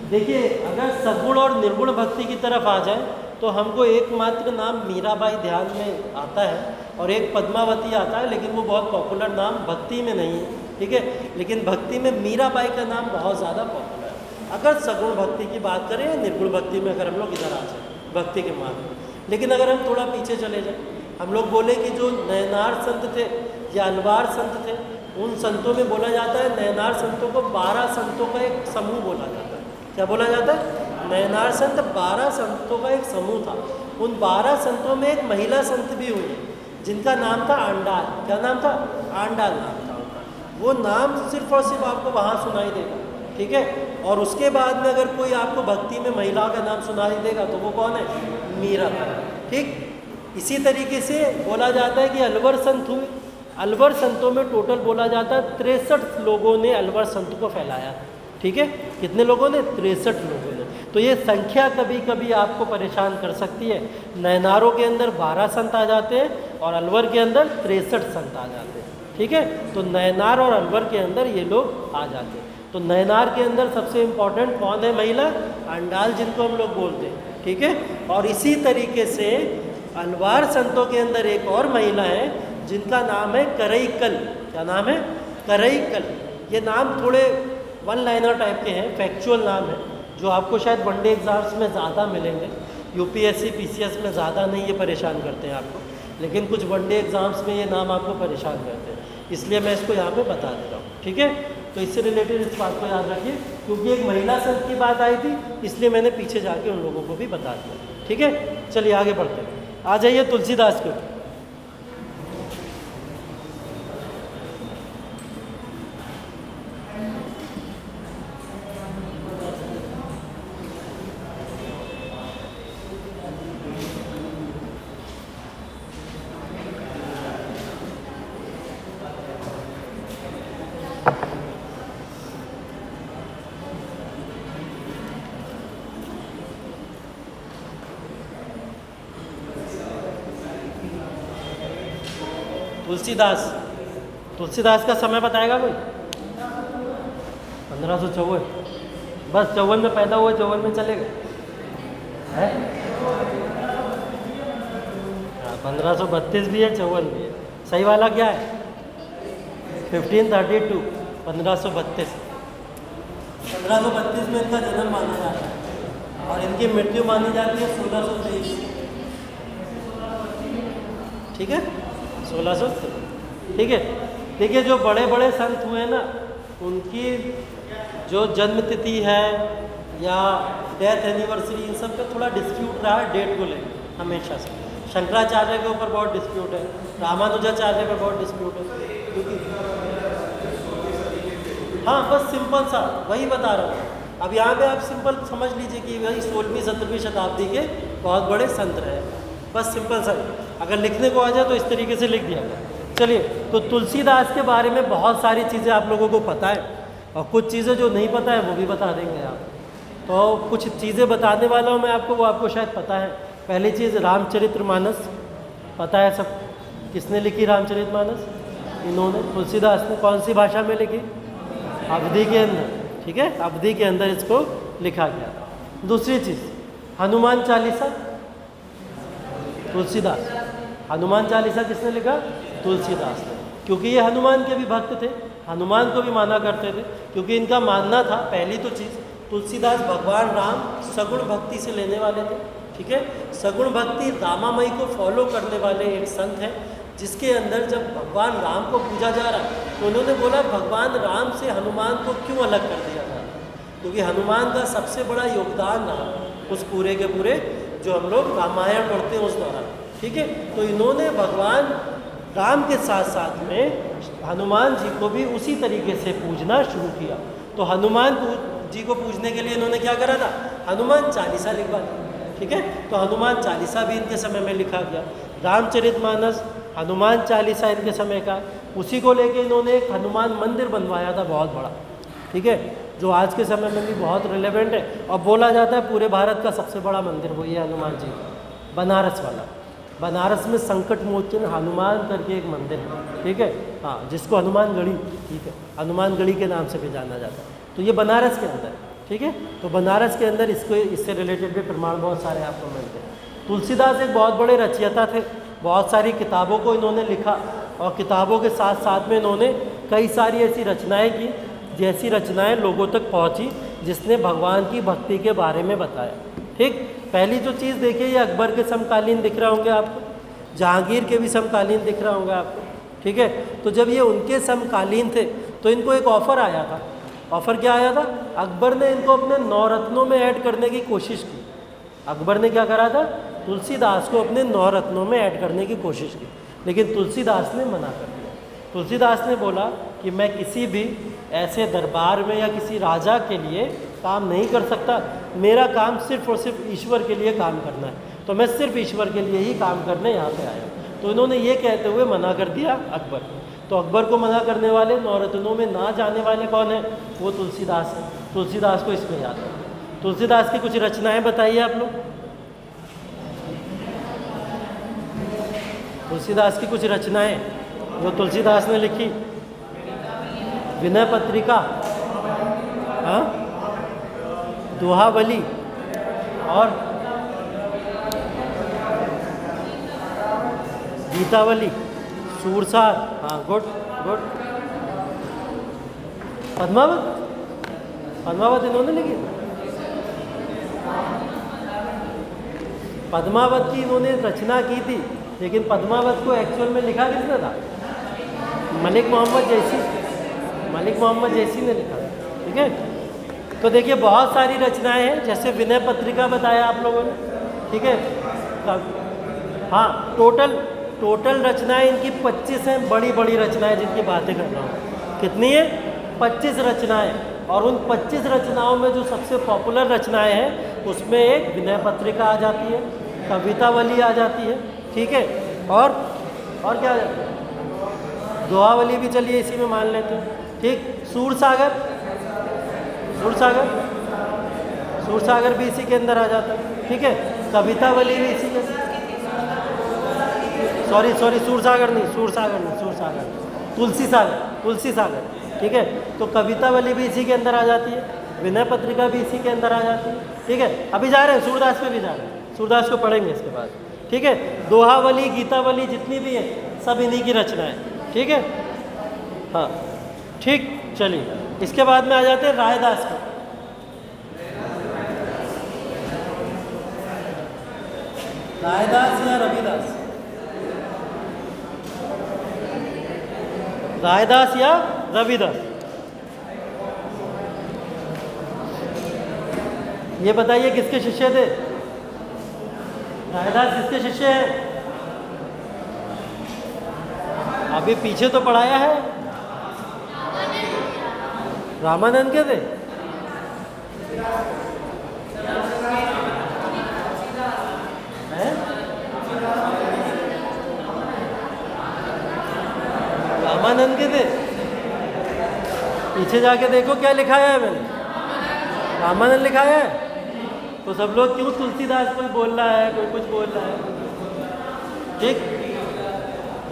देखिए, अगर सगुण और निर्गुण भक्ति की तरफ आ जाए तो हमको एकमात्र नाम मीराबाई ध्यान में आता है और एक पद्मावती आता है, लेकिन वो बहुत पॉपुलर नाम भक्ति में नहीं है। ठीक है, लेकिन भक्ति में मीराबाई का नाम बहुत ज़्यादा पॉपुलर है। अगर सगुण भक्ति की बात करें या निर्गुण भक्ति में अगर हम लोग इधर आ जाए भक्ति के मार्ग में, लेकिन अगर हम थोड़ा पीछे चले जाए, हम लोग बोले कि जो नयनार संत थे या अलवार संत थे, उन संतों में बोला जाता है, नयनार संतों को 12 संतों का एक समूह बोला जाता है। क्या बोला जाता है? नयनार संत 12 संतों का एक समूह था। उन 12 संतों में एक महिला संत भी हुई जिनका नाम था आंडाल। क्या नाम था? आंडाल नाम था उनका। वो नाम सिर्फ और सिर्फ आपको वहाँ सुनाई देगा। ठीक है, और उसके बाद में अगर कोई आपको भक्ति में महिला का नाम सुनाई देगा तो वो कौन है? मीराबाई। ठीक, इसी तरीके से बोला जाता है कि अलवर संत हुए। अलवर संतों में टोटल बोला जाता है 63 लोगों ने अलवर संत को फैलाया। ठीक है, कितने लोगों ने? 63 लोगों ने। तो ये संख्या कभी कभी आपको परेशान कर सकती है। नयनारों के अंदर 12 संत आ जाते हैं और अलवर के अंदर 63 संत आ जाते हैं। ठीक है, तो नयनार और अलवर के अंदर ये लोग आ जाते हैं। तो नयनार के अंदर सबसे इम्पॉर्टेंट कौन है? महिला आंडाल, जिनको हम लोग बोलते हैं। ठीक है, और इसी तरीके से अलवार संतों के अंदर एक और महिला है जिनका नाम है करईकल। क्या नाम है? करईकल। ये नाम थोड़े वन लाइनर टाइप के हैं, फैक्चुअल नाम है, जो आपको शायद वनडे एग्जाम्स में ज़्यादा मिलेंगे। यूपीएससी पीसीएस में ज़्यादा नहीं ये परेशान करते हैं आपको, लेकिन कुछ वनडे एग्जाम्स में ये नाम आपको परेशान करते हैं, इसलिए मैं इसको यहाँ पे बता दे रहा हूँ। ठीक है, तो इससे रिलेटेड इस बात को याद रखिए, क्योंकि एक महिला संत की बात आई थी इसलिए मैंने पीछे जाके उन लोगों को भी बता दिया। ठीक है, चलिए आगे बढ़ते हैं। आ जाइए तुलसीदास के ऊपर। तुलसीदास का समय बताएगा कोई? 1554। बस 54 में पैदा हुए, 54 में चले गए हैं। 1532 भी है, 54 भी है। सही वाला क्या है? 1532, 1532। 1532 में इनका जन्म माना जाता है और इनकी मृत्यु मानी जाती है 1623। ठीक है, 1623। ठीक है, देखिए जो बड़े बड़े संत हुए ना, उनकी जो जन्म तिथि है या डेथ एनिवर्सरी, इन सब पे थोड़ा डिस्प्यूट रहा है डेट को लेकर हमेशा से। शंकराचार्य के ऊपर बहुत डिस्प्यूट है, रामानुजाचार्य पे बहुत डिस्प्यूट है, क्योंकि हाँ बस सिंपल सा वही बता रहा हूँ। अब यहाँ पे आप सिंपल समझ लीजिए कि भाई 16वीं 17वीं शताब्दी के बहुत बड़े संत रहे, बस सिंपल सा। अगर लिखने को आ जाए तो इस तरीके से लिख दिया जाए। चलिए, तो तुलसीदास के बारे में बहुत सारी चीज़ें आप लोगों को पता है और कुछ चीज़ें जो नहीं पता है वो भी बता देंगे आप। तो कुछ चीज़ें बताने वाला हूँ मैं आपको, वो आपको शायद पता है। पहली चीज़, रामचरितमानस पता है सब? किसने लिखी रामचरितमानस? इन्होंने, तुलसीदास ने। कौन सी भाषा में लिखी? अवधी के अंदर। ठीक है, अवधी के अंदर इसको लिखा गया। दूसरी चीज़, हनुमान चालीसा तुलसीदास। हनुमान चालीसा किसने लिखा? तुलसीदास ने, क्योंकि ये हनुमान के भी भक्त थे, हनुमान को भी माना करते थे। क्योंकि इनका मानना था, पहली तो चीज़, तुलसीदास भगवान राम सगुण भक्ति से लेने वाले थे। ठीक है, सगुण भक्ति रामामयी को फॉलो करने वाले एक संत हैं, जिसके अंदर जब भगवान राम को पूजा जा रहा है तो उन्होंने बोला भगवान राम से हनुमान को क्यों अलग कर दिया जा रहा है, क्योंकि हनुमान का सबसे बड़ा योगदान रहा उस पूरे के पूरे जो हम लोग रामायण पढ़ते हैं उस दौरान। ठीक है, तो इन्होंने भगवान राम के साथ साथ में हनुमान जी को भी उसी तरीके से पूजना शुरू किया। तो हनुमान जी को पूजने के लिए इन्होंने क्या करा था? हनुमान चालीसा लिखवा दी। ठीक है, तो हनुमान चालीसा भी इनके समय में लिखा गया। रामचरितमानस, हनुमान चालीसा इनके समय का। उसी को लेके इन्होंने एक हनुमान मंदिर बनवाया था बहुत बड़ा। ठीक है, जो आज के समय में भी बहुत रिलेवेंट है। और बोला जाता है पूरे भारत का सबसे बड़ा मंदिर वही है हनुमान जी, बनारस वाला। बनारस में संकट मोचन हनुमान करके एक मंदिर है, ठीक है, हाँ, जिसको हनुमान गढ़ी, ठीक है, हनुमान गढ़ी के नाम से भी जाना जाता है। तो ये बनारस के अंदर है, ठीक है। तो बनारस के अंदर इससे रिलेटेड भी प्रमाण बहुत सारे आपको मिलते हैं। तुलसीदास एक बहुत बड़े रचयिता थे, बहुत सारी किताबों को इन्होंने लिखा और किताबों के साथ साथ में इन्होंने कई सारी ऐसी रचनाएं की, जैसी रचनाएं लोगों तक पहुंची जिसने भगवान की भक्ति के बारे में बताया। ठीक, पहली जो चीज़ देखिए, ये अकबर के समकालीन दिख रहे होंगे आपको, जहांगीर के भी समकालीन दिख रहा होंगे आपको, ठीक है। तो जब ये उनके समकालीन थे तो इनको एक ऑफ़र आया था। ऑफ़र क्या आया था? अकबर ने इनको अपने नवरत्नों में ऐड करने की कोशिश की। अकबर ने क्या करा था? तुलसीदास को अपने नवरत्नों में ऐड करने की कोशिश की, लेकिन तुलसीदास ने मना कर दिया। तुलसीदास ने बोला कि मैं किसी भी ऐसे दरबार में या किसी राजा के लिए काम नहीं कर सकता, मेरा काम सिर्फ और सिर्फ ईश्वर के लिए काम करना है, तो मैं सिर्फ ईश्वर के लिए ही काम करने यहाँ पे आया। तो इन्होंने ये कहते हुए मना कर दिया अकबर को। तो अकबर को मना करने वाले, नवरत्नों में ना जाने वाले कौन है? वो तुलसीदास है। तुलसीदास को इसमें याद है। तुलसीदास की कुछ रचनाएं बताइए आप लोग। तुलसीदास की कुछ रचनाएं जो तुलसीदास ने लिखी। विनय पत्रिका, हाँ, दोहावली और गीतावली, सूरसार, हाँ, गुड गुड। पद्मावत, पद्मावत इन्होंने लिखी। पद्मावत की इन्होंने रचना की थी, लेकिन पद्मावत को एक्चुअल में लिखा किसने था? मलिक मोहम्मद जैसी, मलिक मोहम्मद जैसी ने लिखा, ठीक है। तो देखिए बहुत सारी रचनाएं हैं, जैसे विनय पत्रिका बताया आप लोगों ने, ठीक है। हाँ, टोटल रचनाएं इनकी 25 हैं, बड़ी बड़ी रचनाएं जिनकी बातें कर रहा हूँ। कितनी है? 25 रचनाएं। और उन 25 रचनाओं में जो सबसे पॉपुलर रचनाएं हैं उसमें एक विनय पत्रिका आ जाती है, कवितावली आ जाती है, ठीक है, और क्या आ जाता है? दोहावली भी चलिए इसी में मान लेते हैं, ठीक। सूरसागर, सूरसागर, सूरसागर भी इसी के अंदर आ जाता है, ठीक है। कवितावली भी इसी के, सॉरी सूरसागर नहीं, तुलसी सागर, ठीक है। तो कवितावली भी इसी के अंदर आ जाती है, विनय पत्रिका भी इसी के अंदर आ जाती है, ठीक है। अभी जा रहे हैं सूरदास पे भी जा रहे हैं, सूरदास को पढ़ेंगे इसके बाद, ठीक है। दोहावली, गीतावली जितनी भी है सब इन्हीं की रचना है, ठीक है, हाँ, ठीक। चलिए इसके बाद में आ जाते हैं रायदास को। रायदास या रविदास, रायदास या रविदास, ये बताइए किसके शिष्य थे? रायदास किसके शिष्य हैं? अभी पीछे तो पढ़ाया है, रामानंद के थे। रामानंद के थे। पीछे जाके देखो क्या लिखा है मैंने, रामानंद लिखा है। तो सब लोग क्यों तुलसीदास कोई बोल रहा है, कोई कुछ बोल रहा है, ठीक।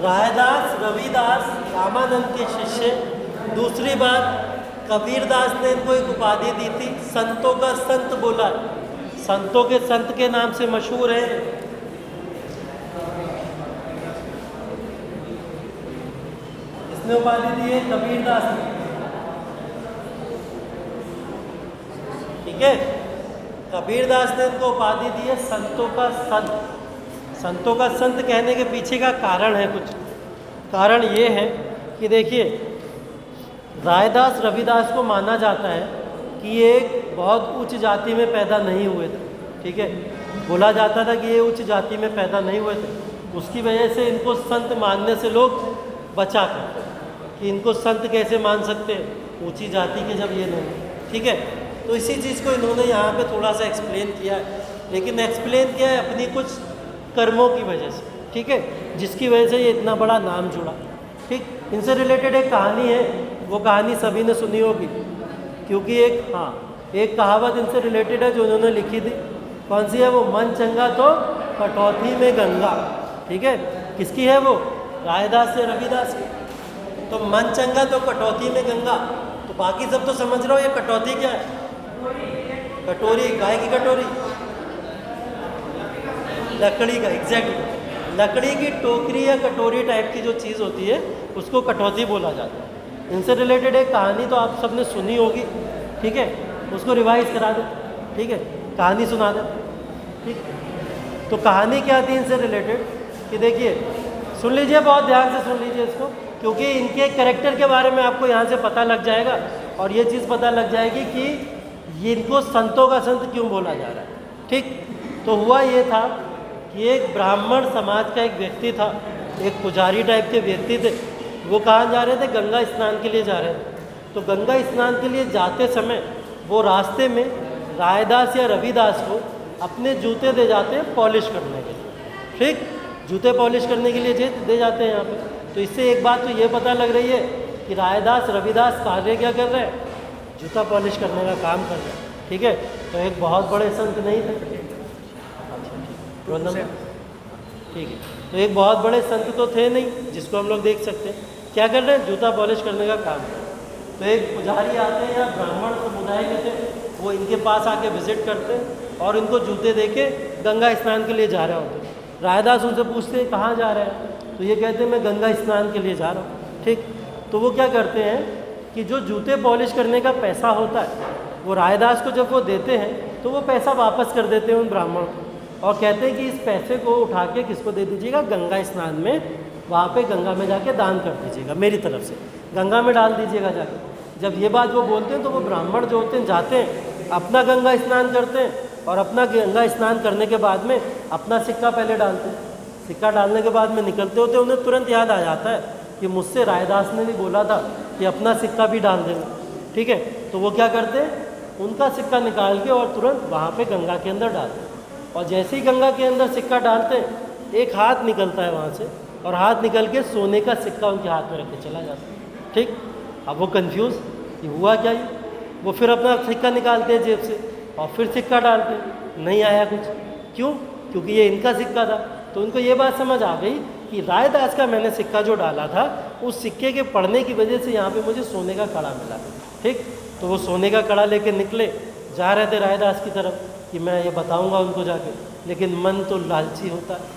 रायदास, रविदास, रामानंद के शिष्य। दूसरी बात, कबीरदास ने इनको एक उपाधि दी थी, संतों का संत बोला, संतों के संत के नाम से मशहूर है। इसने उपाधि दी है कबीरदास ने, ठीक है। कबीरदास ने इनको उपाधि दी है संतों का संत। संतों का संत कहने के पीछे का कारण है कुछ। कारण ये है कि देखिए, रायदास, रविदास को माना जाता है कि ये एक बहुत उच्च जाति में पैदा नहीं हुए थे, ठीक है। बोला जाता था कि ये उच्च जाति में पैदा नहीं हुए थे, उसकी वजह से इनको संत मानने से लोग बचा करते कि इनको संत कैसे मान सकते हैं ऊंची जाति के जब ये नहीं, ठीक है। तो इसी चीज़ को इन्होंने यहाँ पे थोड़ा सा एक्सप्लेन किया है, लेकिन एक्सप्लेन किया है अपनी कुछ कर्मों की वजह से, ठीक है, जिसकी वजह से ये इतना बड़ा नाम जुड़ा, ठीक। इनसे रिलेटेड एक कहानी है, वो कहानी सभी ने सुनी होगी। क्योंकि एक कहावत इनसे रिलेटेड है जो उन्होंने लिखी थी। कौन सी है वो? मन चंगा तो कटौती में गंगा। ठीक है, किसकी है वो? रायदास या रविदास की। तो मन चंगा तो कटौती में गंगा। तो बाकी सब तो समझ रहे हो, ये कटौती क्या है? कटोरी। गाय की कटोरी? लकड़ी का। एग्जैक्टली, लकड़ी की टोकरी या कटोरी टाइप की जो चीज़ होती है उसको कटौती बोला जाता है। इनसे रिलेटेड एक कहानी तो आप सबने सुनी होगी, ठीक है, उसको रिवाइज करा दे। ठीक है, कहानी सुना दे। ठीक, तो कहानी क्या थी इनसे रिलेटेड कि देखिए, सुन लीजिए, बहुत ध्यान से सुन लीजिए इसको, क्योंकि इनके कैरेक्टर के बारे में आपको यहाँ से पता लग जाएगा और ये चीज़ पता लग जाएगी कि ये इनको संतों का संत क्यों बोला जा रहा है। ठीक, तो हुआ ये था कि एक ब्राह्मण समाज का एक व्यक्ति था, एक पुजारी टाइप के व्यक्ति थे। वो कहाँ जा रहे थे? गंगा स्नान के लिए जा रहे थे। तो गंगा स्नान के लिए जाते समय वो रास्ते में रायदास या रविदास को अपने जूते दे जाते हैं पॉलिश करने के लिए। ठीक, जूते पॉलिश करने के लिए दे जाते हैं यहाँ पे। तो इससे एक बात तो ये पता लग रही है कि रायदास रविदास कार्य क्या कर रहे हैं? जूता पॉलिश करने का काम कर रहे हैं। ठीक है, तो एक बहुत बड़े संत नहीं थे। ठीक है, तो एक बहुत बड़े संत तो थे नहीं जिसको हम लोग देख सकते हैं। क्या कर रहे हैं? जूता पॉलिश करने का काम। तो एक पुजारी आते हैं या ब्राह्मण समुदाय के थे, वो इनके पास आके विजिट करते हैं और इनको जूते दे के गंगा स्नान के लिए जा रहे होते हैं। रायदास उनसे पूछते हैं कहाँ जा रहे हैं? तो ये कहते हैं मैं गंगा स्नान के लिए जा रहा हूँ। ठीक, तो वो क्या करते हैं कि जो जूते पॉलिश करने का पैसा होता है वो रायदास को जब वो देते हैं तो वो पैसा वापस कर देते हैं उन ब्राह्मण को और कहते हैं कि इस पैसे को उठा के किसको दे दीजिएगा? गंगा स्नान में, वहाँ पे गंगा में जाके दान कर दीजिएगा, मेरी तरफ से गंगा में डाल दीजिएगा जाके। जब ये बात वो बोलते हैं तो वो ब्राह्मण जो होते हैं जाते हैं, अपना गंगा स्नान करते हैं और अपना गंगा स्नान करने के बाद में अपना सिक्का पहले डालते हैं। सिक्का डालने के बाद में निकलते होते उन्हें तुरंत याद आ जाता है कि मुझसे रायदास ने भी बोला था कि अपना सिक्का भी डाल देना। ठीक है, तो वो क्या करते हैं? उनका सिक्का निकाल के और तुरंत वहाँ पे गंगा के अंदर डालते हैं। और जैसे ही गंगा के अंदर सिक्का डालते हैं एक हाथ निकलता है वहाँ से और हाथ निकल के सोने का सिक्का उनके हाथ में रख के चला जाता है। ठीक, अब वो कंफ्यूज कि हुआ क्या ये। वो फिर अपना सिक्का निकालते हैं जेब से और फिर सिक्का डालते हैं, नहीं आया कुछ। क्यों? क्योंकि ये इनका सिक्का था। तो उनको ये बात समझ आ गई कि रायदास का मैंने सिक्का जो डाला था उस सिक्के के पड़ने की वजह से यहाँ पे मुझे सोने का कड़ा मिला। ठीक, तो वो सोने का कड़ा लेके निकले, जा रहे थे रायदास की तरफ कि मैं ये बताऊँगा उनको जाके। लेकिन मन तो लालची होता है,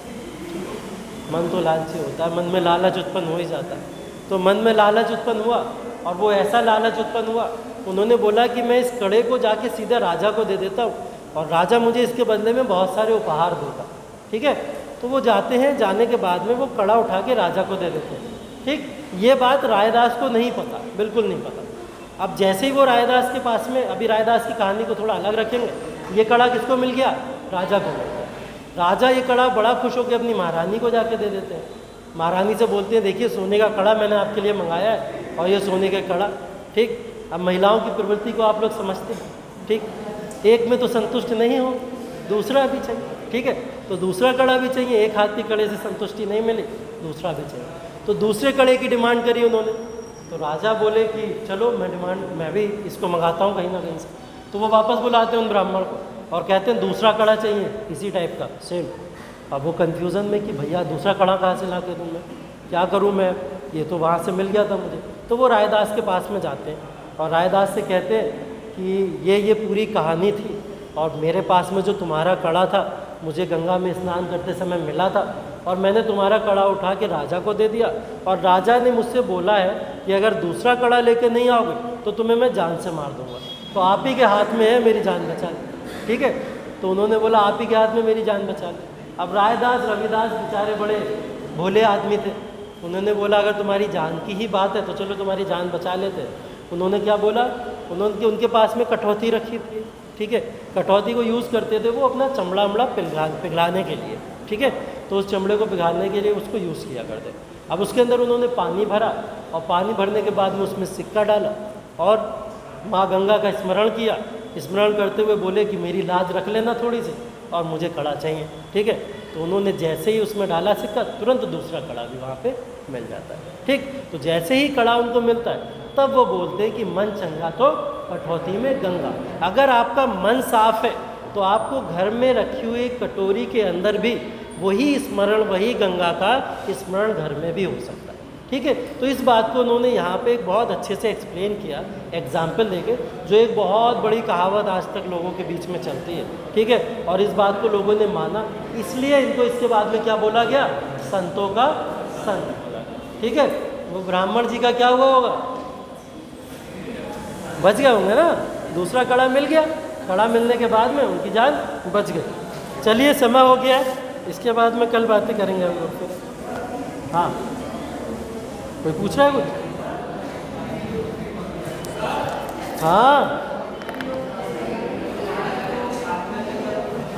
मन तो लालची होता है, मन में लालच उत्पन्न हो ही जाता है। तो मन में लालच उत्पन्न हुआ और वो ऐसा लालच उत्पन्न हुआ, उन्होंने बोला कि मैं इस कड़े को जाके सीधा राजा को दे देता हूँ और राजा मुझे इसके बदले में बहुत सारे उपहार देगा। ठीक है, तो वो जाते हैं, जाने के बाद में वो कड़ा उठा के राजा को दे देते हैं। ठीक, ये बात रायदास को नहीं पता, बिल्कुल नहीं पता। अब जैसे ही वो रायदास के पास में, अभी रायदास की कहानी को थोड़ा अलग रखेंगे, ये कड़ा किसको मिल गया? राजा को मिल गया। राजा ये कड़ा बड़ा खुश होकर अपनी महारानी को जाके दे देते हैं। महारानी से बोलते हैं देखिए सोने का कड़ा मैंने आपके लिए मंगाया है और ये सोने का कड़ा। ठीक, अब महिलाओं की प्रवृत्ति को आप लोग समझते हैं। ठीक, एक में तो संतुष्ट नहीं हो, दूसरा भी चाहिए। ठीक है, तो दूसरा कड़ा भी चाहिए, एक हाथ के कड़े से संतुष्टि नहीं मिली, दूसरा भी चाहिए। तो दूसरे कड़े की डिमांड करी उन्होंने। तो राजा बोले कि चलो मैं भी इसको मंगाता हूँ कहीं ना कहीं से। तो वो वापस बुलाते हैं उन ब्राह्मण को और कहते हैं दूसरा कड़ा चाहिए इसी टाइप का सेम। अब वो कन्फ्यूज़न में कि भैया दूसरा कड़ा कहाँ से ला के दूँ मैं, क्या करूँ मैं, ये तो वहाँ से मिल गया था मुझे। तो वो रायदास के पास में जाते हैं और रायदास से कहते हैं कि ये पूरी कहानी थी और मेरे पास में जो तुम्हारा कड़ा था मुझे गंगा में स्नान करते समय मिला था और मैंने तुम्हारा कड़ा उठा के राजा को दे दिया और राजा ने मुझसे बोला है कि अगर दूसरा कड़ा लेके नहीं आओगे तो तुम्हें मैं जान से मार दूंगा। तो आप ही के हाथ में है मेरी जान बचा ली। ठीक है, तो उन्होंने बोला आप ही के हाथ में मेरी जान बचा ली। अब रायदास रविदास बेचारे बड़े भोले आदमी थे, उन्होंने बोला अगर तुम्हारी जान की ही बात है तो चलो तुम्हारी जान बचा लेते। उन्होंने क्या बोला, उन्होंने उनके पास में कठौती रखी थी। ठीक है, कठौती को यूज़ करते थे वो अपना चमड़ा अमड़ा पिघलाने के लिए। ठीक है, तो उस चमड़े को पिघालने के लिए उसको यूज़ किया करते। अब उसके अंदर उन्होंने पानी भरा और पानी भरने के बाद में उसमें सिक्का डाला और माँ गंगा का स्मरण किया। स्मरण करते हुए बोले कि मेरी लाज रख लेना थोड़ी सी और मुझे कड़ा चाहिए। ठीक है, तो उन्होंने जैसे ही उसमें डाला सिक्का तुरंत दूसरा कड़ा भी वहाँ पे मिल जाता है। ठीक, तो जैसे ही कड़ा उनको मिलता है तब वो बोलते हैं कि मन चंगा तो कठौती में गंगा। अगर आपका मन साफ है तो आपको घर में रखी हुई कटोरी के अंदर भी वही स्मरण, वही गंगा का स्मरण घर में भी हो सकता है। ठीक है, तो इस बात को उन्होंने यहाँ पे एक बहुत अच्छे से एक्सप्लेन किया एग्जाम्पल देके, जो एक बहुत बड़ी कहावत आज तक लोगों के बीच में चलती है। ठीक है, और इस बात को लोगों ने माना, इसलिए इनको इसके बाद में क्या बोला गया, संतों का संत बोला गया। ठीक है, वो ब्राह्मण जी का क्या हुआ होगा, बच गए होंगे ना, दूसरा कड़ा मिल गया, कड़ा मिलने के बाद में उनकी जान बच गई। चलिए समय हो गया है, इसके बाद में कल बातें करेंगे हम लोग फिर। हाँ, कोई पूछ रहा है कुछ? हाँ